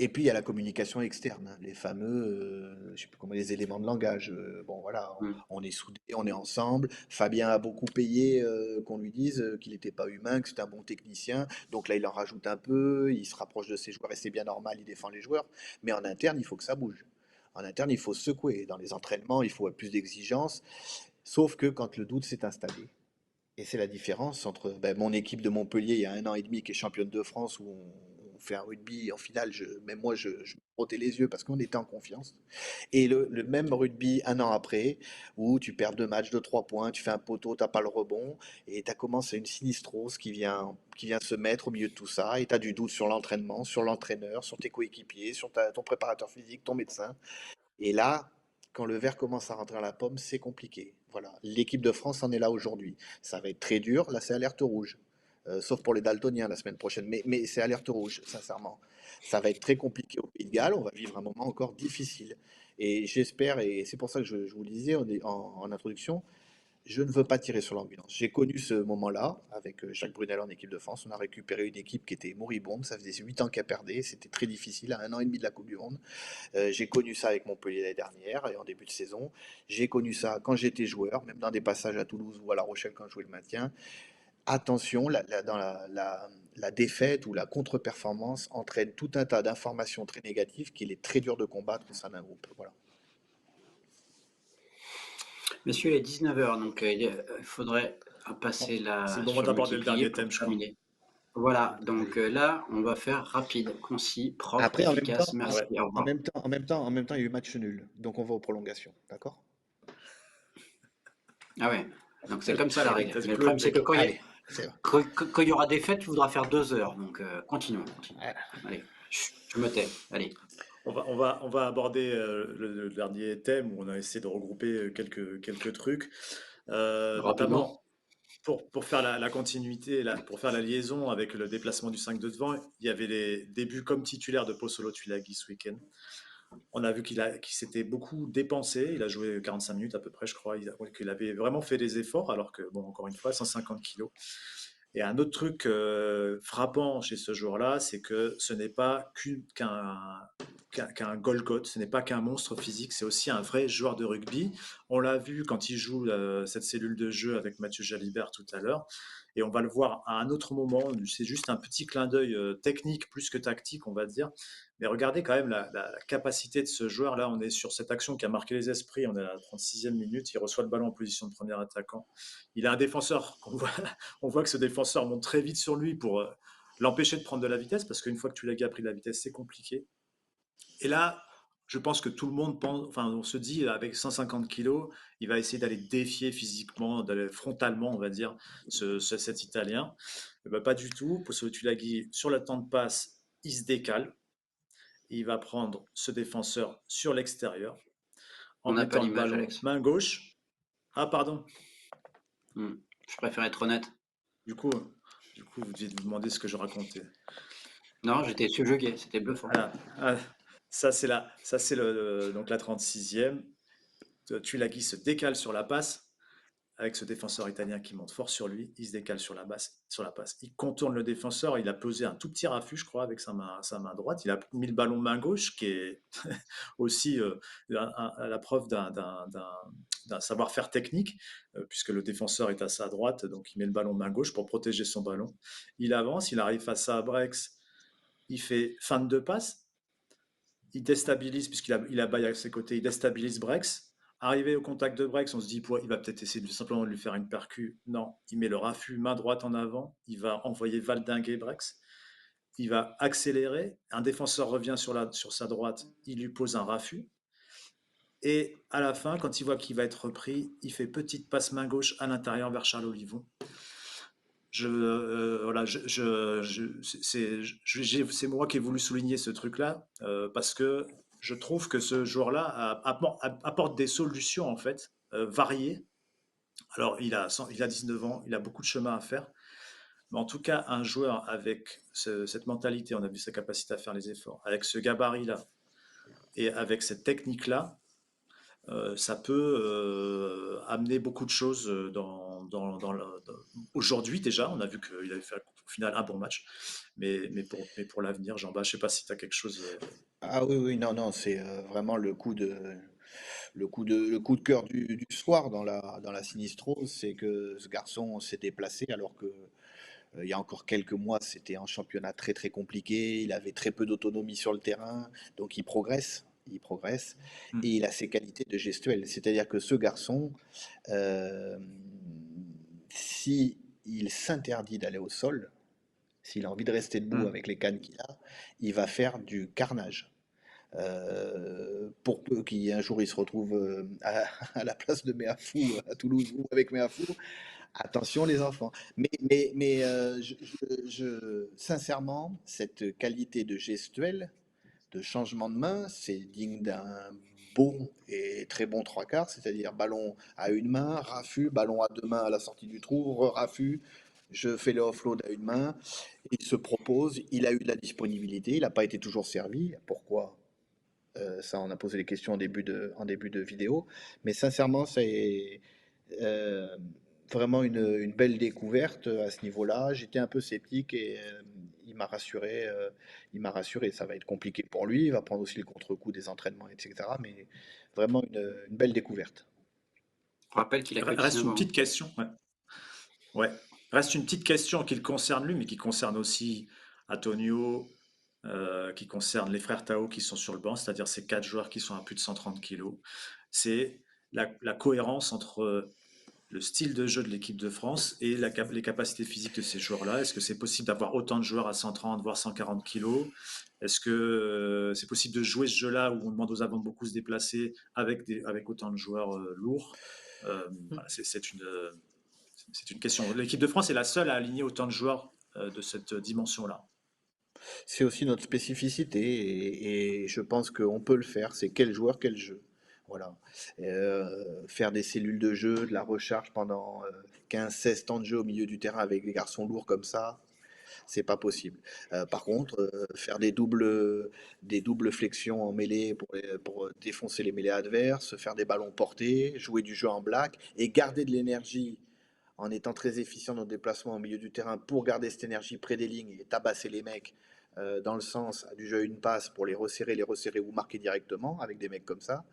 Et puis il y a la communication externe, hein, les fameux, je sais plus comment, les éléments de langage. Bon voilà, Mm. on est soudés, on est ensemble. Fabien a beaucoup payé qu'on lui dise qu'il n'était pas humain, que c'était un bon technicien. Donc là, il en rajoute un peu, il se rapproche de ses joueurs et c'est bien normal, il défend les joueurs. Mais en interne, il faut que ça bouge. En interne, il faut secouer. Dans les entraînements, il faut plus d'exigences. Sauf que quand le doute s'est installé, et c'est la différence entre mon équipe de Montpellier il y a 1 an et demi qui est championne de France où on fait un rugby en finale, même moi je me frottais les yeux parce qu'on était en confiance. Et le même rugby 1 an après où tu perds 2 matchs de 3 points, tu fais un poteau, t'as pas le rebond et tu commencé une sinistrose qui vient se mettre au milieu de tout ça et tu as du doute sur l'entraînement, sur l'entraîneur, sur tes coéquipiers, sur ton préparateur physique, ton médecin. Et là, quand le verre commence à rentrer à la pomme, c'est compliqué. Voilà, l'équipe de France en est là aujourd'hui. Ça va être très dur. Là, c'est alerte rouge. Sauf pour les daltoniens la semaine prochaine. Mais c'est alerte rouge, sincèrement. Ça va être très compliqué au Pays de Galles. On va vivre un moment encore difficile. Et j'espère, et c'est pour ça que je vous le disais en introduction, je ne veux pas tirer sur l'ambulance. J'ai connu ce moment-là avec Jacques Brunel en équipe de France. On a récupéré une équipe qui était moribonde. Ça faisait 8 ans qu'elle perdait. C'était très difficile à 1 an et demi de la Coupe du Monde. J'ai connu ça avec Montpellier l'année dernière et en début de saison. J'ai connu ça quand j'étais joueur, même dans des passages à Toulouse ou à La Rochelle quand je jouais le maintien. Attention, dans la défaite ou la contre-performance entraîne tout un tas d'informations très négatives qu'il est très dur de combattre au sein d'un groupe. Voilà. Messieurs, il est 19 heures, donc il faudrait Bon, passer c'est le moment sur le d'aborder le multiplier dernier pour thème, je crois. terminer. Voilà, donc là, on va faire rapide, concis, propre, Après, efficace. Ouais. Merci, au revoir. en même temps, il y a eu match nul. Donc on va aux prolongations. D'accord? Ah ouais, donc c'est T'as comme ça la règle. t'as Mais le clos le problème, c'est que mec. Allez, c'est vrai. quand il y aura des fêtes, tu voudras faire 2 heures. Donc continuons, continuons. Voilà. Allez, chut, je me tais. Allez. On va aborder le dernier thème où on a essayé de regrouper quelques trucs, Rapidement. notamment pour faire la continuité, pour faire la liaison avec le déplacement du 5 de devant. Il y avait les débuts comme titulaire de Posolo Tulagi ce week-end. On a vu qu'il s'était beaucoup dépensé. Il a joué 45 minutes à peu près, je crois. Qu'il avait vraiment fait des efforts, alors que, bon, encore une fois, 150 kilos. Et un autre truc frappant chez ce joueur-là, c'est que ce n'est pas qu'un Golgoth, ce n'est pas qu'un monstre physique, c'est aussi un vrai joueur de rugby. On l'a vu quand il joue cette cellule de jeu avec Mathieu Jalibert tout à l'heure, et on va le voir à un autre moment. C'est juste un petit clin d'œil technique plus que tactique, on va dire. Mais regardez quand même la capacité de ce joueur-là. On est sur cette action qui a marqué les esprits. On est à la 36e minute. Il reçoit le ballon en position de premier attaquant. Il a un défenseur on voit que ce défenseur monte très vite sur lui pour l'empêcher de prendre de la vitesse, parce qu'une fois que Tulagi a pris de la vitesse, c'est compliqué. Et là, je pense que tout le monde pense, enfin, on se dit, avec 150 kilos, il va essayer d'aller défier physiquement, d'aller frontalement, on va dire, cet Italien. Ben, pas du tout. Pour ce Tulagi, sur le temps de passe, il se décale. Il va prendre ce défenseur sur l'extérieur en On n'a pas mettant le l'image, ballon Alex. main gauche. Ah, pardon. Hmm. Je préfère être honnête. Du coup, vous deviez vous demander ce que je racontais. Non, j'étais subjugué, c'était bluffant. Voilà. Ah, ça c'est donc la 36e. Tulagi se décale sur la passe avec ce défenseur italien qui monte fort sur lui. Il se décale sur la passe. Il contourne le défenseur. Il a posé un tout petit raffut, je crois, avec sa main droite. Il a mis le ballon main gauche, qui est aussi la preuve d'un savoir-faire technique, puisque le défenseur est à sa droite, donc il met le ballon main gauche pour protéger son ballon. Il avance, il arrive face à Brex, il fait fin de deux passes, il déstabilise, puisqu'il a Baye à ses côtés, il déstabilise Brex. Arrivé au contact de Brex, on se dit, il va peut-être essayer simplement de lui faire une percu. Non, il met le raffut main droite en avant, il va envoyer valdinguer Brex, il va accélérer, un défenseur revient sur sa droite, il lui pose un raffut, et à la fin, quand il voit qu'il va être repris, il fait petite passe main gauche à l'intérieur vers Charles Olivon. Voilà, c'est moi qui ai voulu souligner ce truc-là, parce que je trouve que ce joueur-là apporte des solutions en fait variées. Alors il a 19 ans, il a beaucoup de chemin à faire, mais en tout cas un joueur avec cette mentalité, on a vu sa capacité à faire les efforts, avec ce gabarit-là et avec cette technique-là, ça peut amener beaucoup de choses aujourd'hui déjà. On a vu qu'il avait fait au final un bon match, mais pour l'avenir, Jean-Baptiste, je ne sais pas si tu as quelque chose. Ah oui, oui, non, non, c'est vraiment le coup de cœur du soir dans la Sinistrose, c'est que ce garçon s'est déplacé alors que il y a encore quelques mois, c'était un championnat très très compliqué, il avait très peu d'autonomie sur le terrain, donc il progresse, et Hmm. il a ses qualités de gestuel. C'est-à-dire que ce garçon, euh, si il s'interdit d'aller au sol, s'il a envie de rester debout Hmm. avec les cannes qu'il a, il va faire du carnage. Pour peu qu'un jour il se retrouve à la place de Méafou à Toulouse ou avec Méafou, attention les enfants. Sincèrement, cette qualité de gestuelle, de changement de main, c'est digne d'un bon et très bon trois quarts, c'est-à-dire ballon à une main, raffut, ballon à deux mains à la sortie du trou, raffut, je fais le offload à une main, il se propose, il a eu de la disponibilité, il n'a pas été toujours servi. Pourquoi? Ça, on a posé les questions en début de vidéo. Mais sincèrement, c'est euh, vraiment une belle découverte à ce niveau-là. J'étais un peu sceptique et il m'a rassuré. Il m'a rassuré. Ça va être compliqué pour lui. Il va prendre aussi le contre-coup des entraînements, etc. Mais vraiment une belle découverte. Je rappelle qu'il a que Reste 19 une ans. petite question. Ouais. Ouais. Reste une petite question qui le concerne lui, mais qui concerne aussi Antonio, qui concerne les frères Tao qui sont sur le banc, c'est-à-dire ces quatre joueurs qui sont à plus de 130 kilos. C'est la cohérence entre le style de jeu de l'équipe de France et les capacités physiques de ces joueurs-là. Est-ce que c'est possible d'avoir autant de joueurs à 130 voire 140 kilos? Est-ce que c'est possible de jouer ce jeu-là où on demande aux avants de beaucoup se déplacer avec autant de joueurs lourds? Voilà, c'est une question. L'équipe de France est la seule à aligner autant de joueurs de cette dimension-là. C'est aussi notre spécificité et je pense qu'on peut le faire. C'est quel joueur, quel jeu. Voilà. Faire des cellules de jeu, de la recharge pendant 15-16 temps de jeu au milieu du terrain avec des garçons lourds comme ça, c'est pas possible. Par contre, faire des doubles flexions en mêlée pour défoncer les mêlées adverses, faire des ballons portés, jouer du jeu en black et garder de l'énergie en étant très efficient dans le déplacement au milieu du terrain pour garder cette énergie près des lignes et tabasser les mecs dans le sens du jeu à une passe pour les resserrer ou marquer directement avec des mecs comme ça.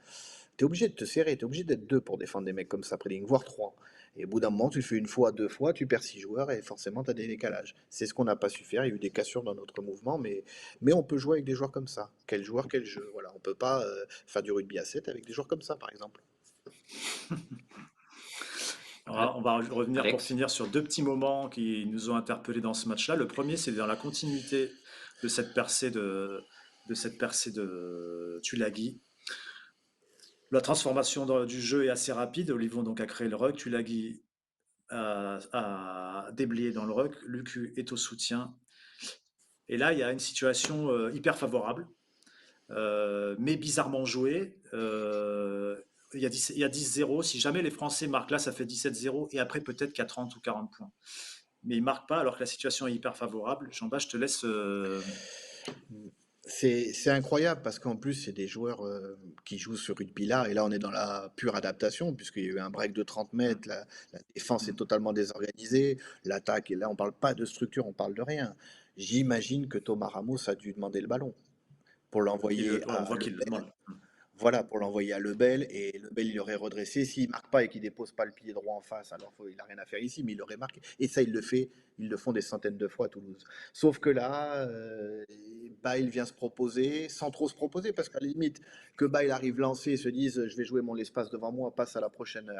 Tu es obligé de te serrer, tu es obligé d'être deux pour défendre des mecs comme ça près des lignes, voire trois. Et au bout d'un moment, tu le fais une fois, deux fois, tu perds six joueurs et forcément, tu as des décalages. C'est ce qu'on n'a pas su faire. Il y a eu des cassures dans notre mouvement, mais on peut jouer avec des joueurs comme ça. Quel joueur, quel jeu. Voilà, on peut pas faire du rugby à 7 avec des joueurs comme ça, par exemple. On va revenir pour Alex? finir sur deux petits moments qui nous ont interpellés dans ce match-là. Le premier, c'est dans la continuité de cette percée de Tulagi. La transformation du jeu est assez rapide. Olivon donc a créé le ruck. Tulagi a déblayé dans le ruck. Lucu est au soutien. Et là, il y a une situation hyper favorable, mais bizarrement jouée. Il y a 10-0. Si jamais les Français marquent là, ça fait 17-0. Et après, peut-être qu'à 30 ou 40 points. Mais ils ne marquent pas alors que la situation est hyper favorable. Jean-Baptiste, je te laisse. C'est incroyable parce qu'en plus, c'est des joueurs qui jouent ce rugby-là. Et là, on est dans la pure adaptation, puisqu'il y a eu un break de 30 mètres. La défense est totalement désorganisée. L'attaque, et là, on parle pas de structure, on parle de rien. J'imagine que Thomas Ramos a dû demander le ballon pour l'envoyer On à voit qu'il le Lebel. demande. Voilà, pour l'envoyer à Lebel. Et Lebel, il aurait redressé. S'il marque pas et qu'il dépose pas le pied droit en face, alors il n'a rien à faire ici, mais il aurait marqué. Et ça, il le fait. Ils le font des centaines de fois à Toulouse. Sauf que là, Bail vient se proposer, sans trop se proposer, parce qu'à la limite, que Bail arrive lancé et se dise je vais jouer mon espace devant moi, passe à la prochaine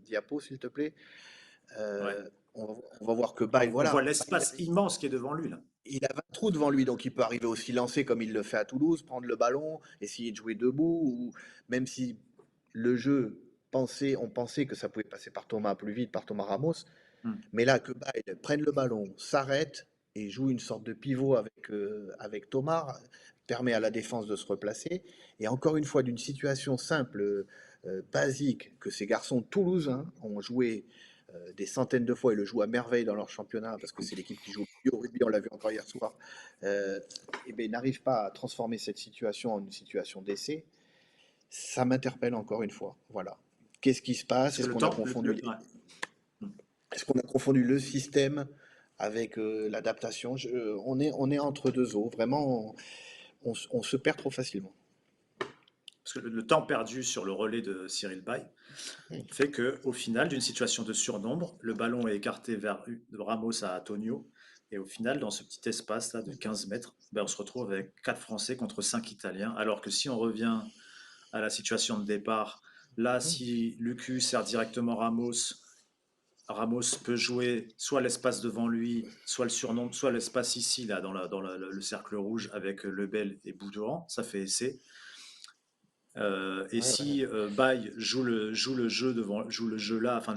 diapo, s'il te plaît. Ouais. On va voir que Bail, On voit voilà, l'espace immense qui est devant lui là. il a 20 trous devant lui, donc il peut arriver aussi lancer comme il le fait à Toulouse, prendre le ballon, essayer de jouer debout, ou même si le jeu on pensait que ça pouvait passer par Thomas plus vite, par Thomas Ramos, Hmm. mais là, que Bail prenne le ballon, s'arrête et joue une sorte de pivot avec Thomas, permet à la défense de se replacer. Et encore une fois, d'une situation simple, basique, que ces garçons toulousains ont joué des centaines de fois et le jouent à merveille dans leur championnat, parce que c'est l'équipe qui joue le mieux au rugby, on l'a vu encore hier soir, et ben, n'arrive pas à transformer cette situation en une situation d'essai. Ça m'interpelle encore une fois. Voilà. Qu'est-ce qui se passe? Parce que le temps. Ouais. Est-ce qu'on a confondu le système avec l'adaptation? On est entre deux eaux. Vraiment, on se perd trop facilement. Parce que le temps perdu sur le relais de Cyril Bay fait que, au final, d'une situation de surnombre, le ballon est écarté vers de Ramos à Antonio. Et au final, dans ce petit espace là de 15 mètres, ben, on se retrouve avec 4 Français contre 5 Italiens. Alors que si on revient à la situation de départ, là, si Lucu sert directement Ramos, Ramos peut jouer soit l'espace devant lui, soit le surnombre, soit l'espace ici, là, dans le cercle rouge avec Lebel et Boudouan. Ça fait essai. Et Ouais, ouais. si Baye joue le jeu joue le jeu là, enfin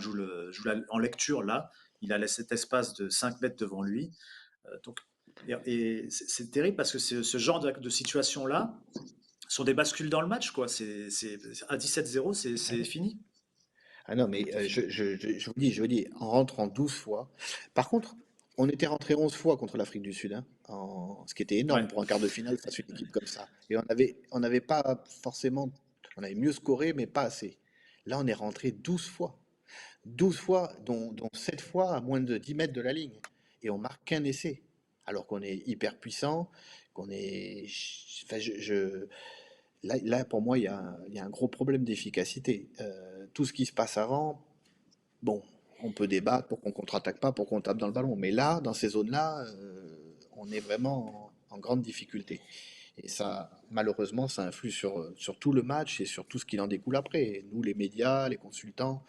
en lecture là, il a cet espace de 5 mètres devant lui. Donc, et c'est terrible parce que ce genre de situation là sont des bascules dans le match quoi. À 17-0, c'est fini. Ah non, mais C'est fini. je vous dis, en rentrant 12 fois. Par contre, on était rentré 11 fois contre l'Afrique du Sud, hein, ce qui était énorme Ouais. pour un quart de finale face à une équipe comme ça. Et on n'avait pas forcément, on avait mieux scoré, mais pas assez. Là, on est rentré 12 fois. 12 fois, dont 7 fois à moins de 10 mètres de la ligne. Et on marque qu'un essai. Alors qu'on est hyper puissant, qu'on est. Enfin, là, pour moi, il y a un gros problème d'efficacité. Tout ce qui se passe avant, bon, on peut débattre pour qu'on contre-attaque pas, pour qu'on tape dans le ballon. Mais là, dans ces zones-là, on est vraiment en grande difficulté. Et ça, malheureusement, ça influe sur tout le match et sur tout ce qu'il en découle après. Nous, les médias, les consultants,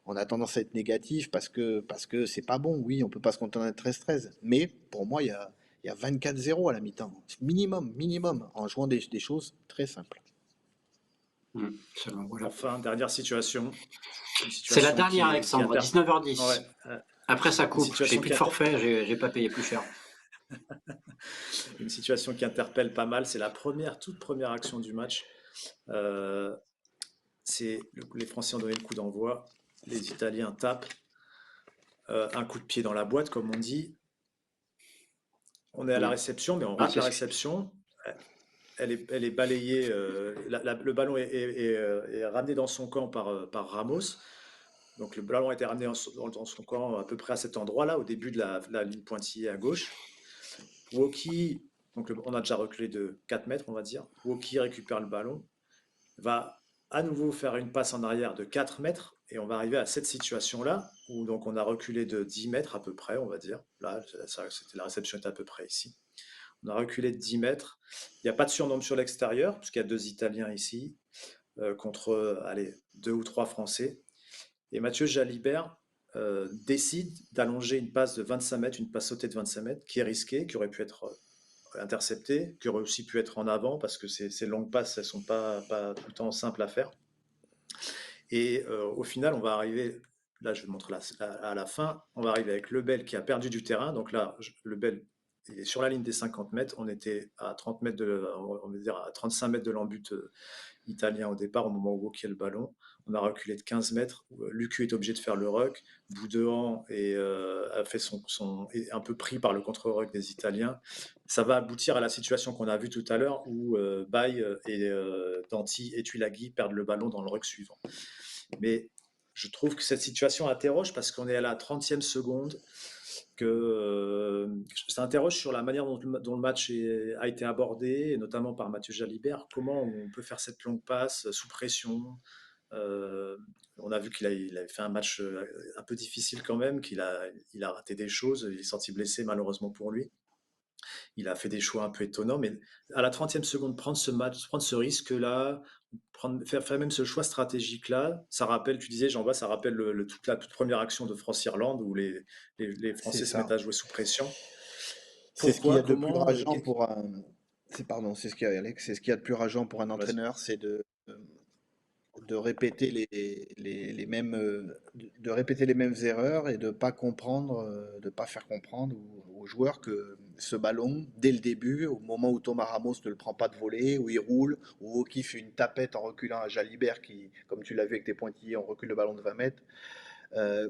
on a tendance à être négatif parce que c'est pas bon. Oui, on peut pas se contenter de 13-13. Mais pour moi, il y a 24-0 à la mi-temps. Minimum, en jouant des choses très simples. Voilà. Enfin, dernière situation. C'est la Qui dernière, Alexandre, à 19h10. Ouais, Après, ça coupe. J'ai situation plus de forfait, j'ai pas payé plus cher. une situation qui interpelle pas mal, c'est la toute première action du match. Les Français ont donné le coup d'envoi, les Italiens tapent, un coup de pied dans la boîte, comme on dit. On est à la réception, mais on rate la réception. Elle est balayée, le ballon est ramené dans son camp par Ramos. Donc le ballon a été ramené dans son camp à peu près à cet endroit-là, au début de la ligne pointillée à gauche. Woki, donc on a déjà reculé de 4 mètres, on va dire. Woki récupère le ballon, va à nouveau faire une passe en arrière de 4 mètres, et on va arriver à cette situation-là, où donc on a reculé de 10 mètres à peu près, on va dire. Là, la réception était à peu près ici. On a reculé de 10 mètres. Il n'y a pas de surnombre sur l'extérieur, puisqu'il y a 2 Italiens ici, contre 2 ou 3 Français. Et Mathieu Jalibert décide d'allonger une passe de 25 mètres, une passe sautée de 25 mètres, qui est risquée, qui aurait pu être interceptée, qui aurait aussi pu être en avant, parce que ces longues passes, elles ne sont pas tout le temps simples à faire. Et au final, on va arriver, là je vais montrer à la fin, on va arriver avec Lebel qui a perdu du terrain. Donc là, Lebel il est sur la ligne des 50 mètres, on était à 30 mètres on va dire à 35 mètres de l'embut italien au départ, au moment où Woki a le ballon. On a reculé de 15 mètres. Lucu est obligé de faire le ruck. Boudéan a fait est un peu pris par le contre-ruck des Italiens. Ça va aboutir à la situation qu'on a vue tout à l'heure où Baye et Danti et Tuilagi perdent le ballon dans le ruck suivant. Mais je trouve que cette situation interroge parce qu'on est à la 30e seconde, que ça interroge sur la manière dont le match a été abordé, et notamment par Mathieu Jalibert. Comment on peut faire cette longue passe sous pression? On a vu qu'il avait fait un match un peu difficile quand même, qu'il a raté des choses, il est sorti blessé malheureusement pour lui. Il a fait des choix un peu étonnants, mais à la 30e seconde, prendre ce risque-là, faire même ce choix stratégique-là, ça rappelle, tu disais Jean-Baptiste, ça rappelle la toute première action de France-Irlande où les Français se mettent à jouer sous pression. C'est ce qu'il y a de plus Comment rageant pour un. C'est ce qu'il y a, Alex. C'est ce qu'il y a de plus rageant pour un entraîneur, c'est de répéter les mêmes de répéter les mêmes erreurs et de pas comprendre, de pas faire comprendre aux joueurs que ce ballon, dès le début, au moment où Thomas Ramos ne le prend pas de volée, où il roule, où Oki fait une tapette en reculant à Jalibert qui, comme tu l'as vu avec tes pointillés, on recule le ballon de 20 mètres.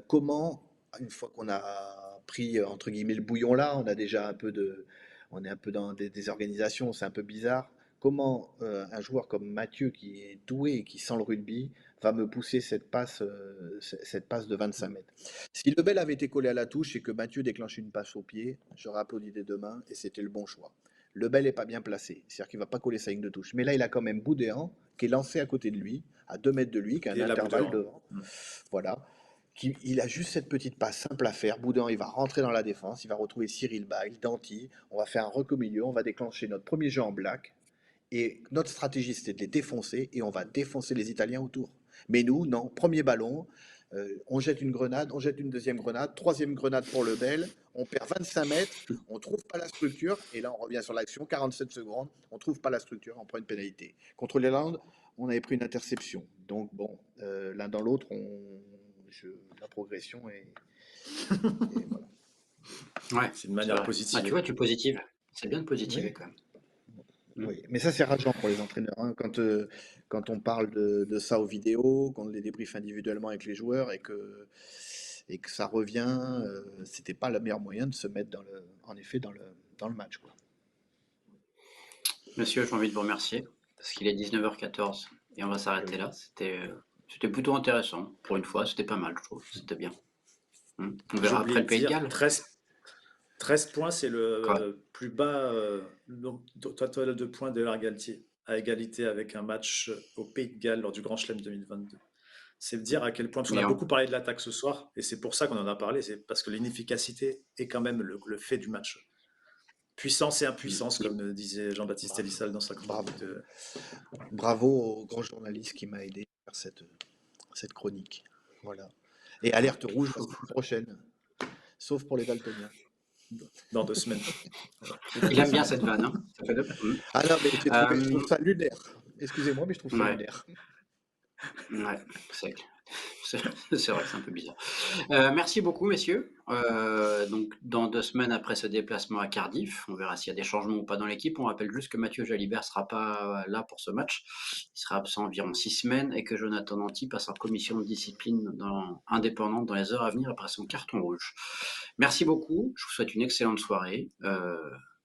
Comment, une fois qu'on a pris entre guillemets le bouillon là, on est un peu dans des organisations, c'est un peu bizarre. Comment un joueur comme Mathieu, qui est doué et qui sent le rugby, va me pousser cette passe de 25 mètres? Si Lebel avait été collé à la touche et que Mathieu déclenche une passe au pied, j'aurais applaudi des deux mains et c'était le bon choix. Lebel n'est pas bien placé, c'est-à-dire qu'il ne va pas coller sa ligne de touche. Mais là, il a quand même Boudéan qui est lancé à côté de lui, à 2 mètres de lui, qui a un intervalle devant. Voilà. Il a juste cette petite passe simple à faire. Boudin, il va rentrer dans la défense, il va retrouver Cyril Baille, Danti. On va faire un rec au milieu, on va déclencher notre premier jeu en black. Et notre stratégie, c'était de les défoncer et on va défoncer les Italiens autour. Mais nous, non. Premier ballon, on jette une grenade, on jette une deuxième grenade, troisième grenade pour le Bel. On perd 25 mètres, on trouve pas la structure. Et là, on revient sur l'action, 47 secondes, on trouve pas la structure, on prend une pénalité. Contre l'Irlande, on avait pris une interception. Donc, bon, l'un dans l'autre, la progression est. Et voilà. Ouais, c'est une manière positive. Ah, tu vois, tu positives. C'est bien de positiver quand même. Oui, mais ça c'est rageant pour les entraîneurs, hein. Quand on parle de ça aux vidéos, qu'on les débriefe individuellement avec les joueurs et que ça revient, c'était pas le meilleur moyen de se mettre en effet dans le match, quoi. Monsieur, j'ai envie de vous remercier parce qu'il est 19h14 et on va s'arrêter là. C'était plutôt intéressant. Pour une fois, c'était pas mal, je trouve. C'était bien. On verra après le Pays de Galles. 13 points, c'est le plus bas total de points de Galtier, à égalité avec un match au Pays de Galles lors du Grand Chelem 2022. C'est dire à quel point, parce qu'on a beaucoup parlé de l'attaque ce soir, et c'est pour ça qu'on en a parlé, c'est parce que l'inefficacité est quand même le fait du match. Puissance et impuissance, comme disait Jean-Baptiste Elissal dans sa chronique. Bravo au grand journaliste qui m'a aidé à faire cette chronique. Voilà. Et alerte rouge la Faut- semaine prochaine, sauf pour les daltoniens. dans 2 semaines. Il aime bien cette vanne, hein. Ça fait Ah non, mais je trouve Euh, ça lunaire. Excusez-moi, mais je trouve ça ouais, lunaire. ouais, c'est c'est c'est vrai que c'est un peu bizarre. Merci beaucoup, messieurs. Donc, dans 2 semaines après ce déplacement à Cardiff, on verra s'il y a des changements ou pas dans l'équipe. On rappelle juste que Mathieu Jalibert sera pas là pour ce match. Il sera absent environ 6 semaines et que Jonathan Danty passe en commission de discipline indépendante dans les heures à venir après son carton rouge. Merci beaucoup. Je vous souhaite une excellente soirée.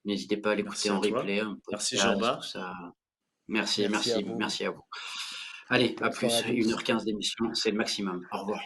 N'hésitez pas à l'écouter Merci à en toi. replay, en Merci podcast, tout Jean-Bart. ça. Merci, Merci à merci, vous. merci à vous. Allez, à Bonne soirée plus. à tous. 1h15 d'émission, c'est le maximum. Au revoir.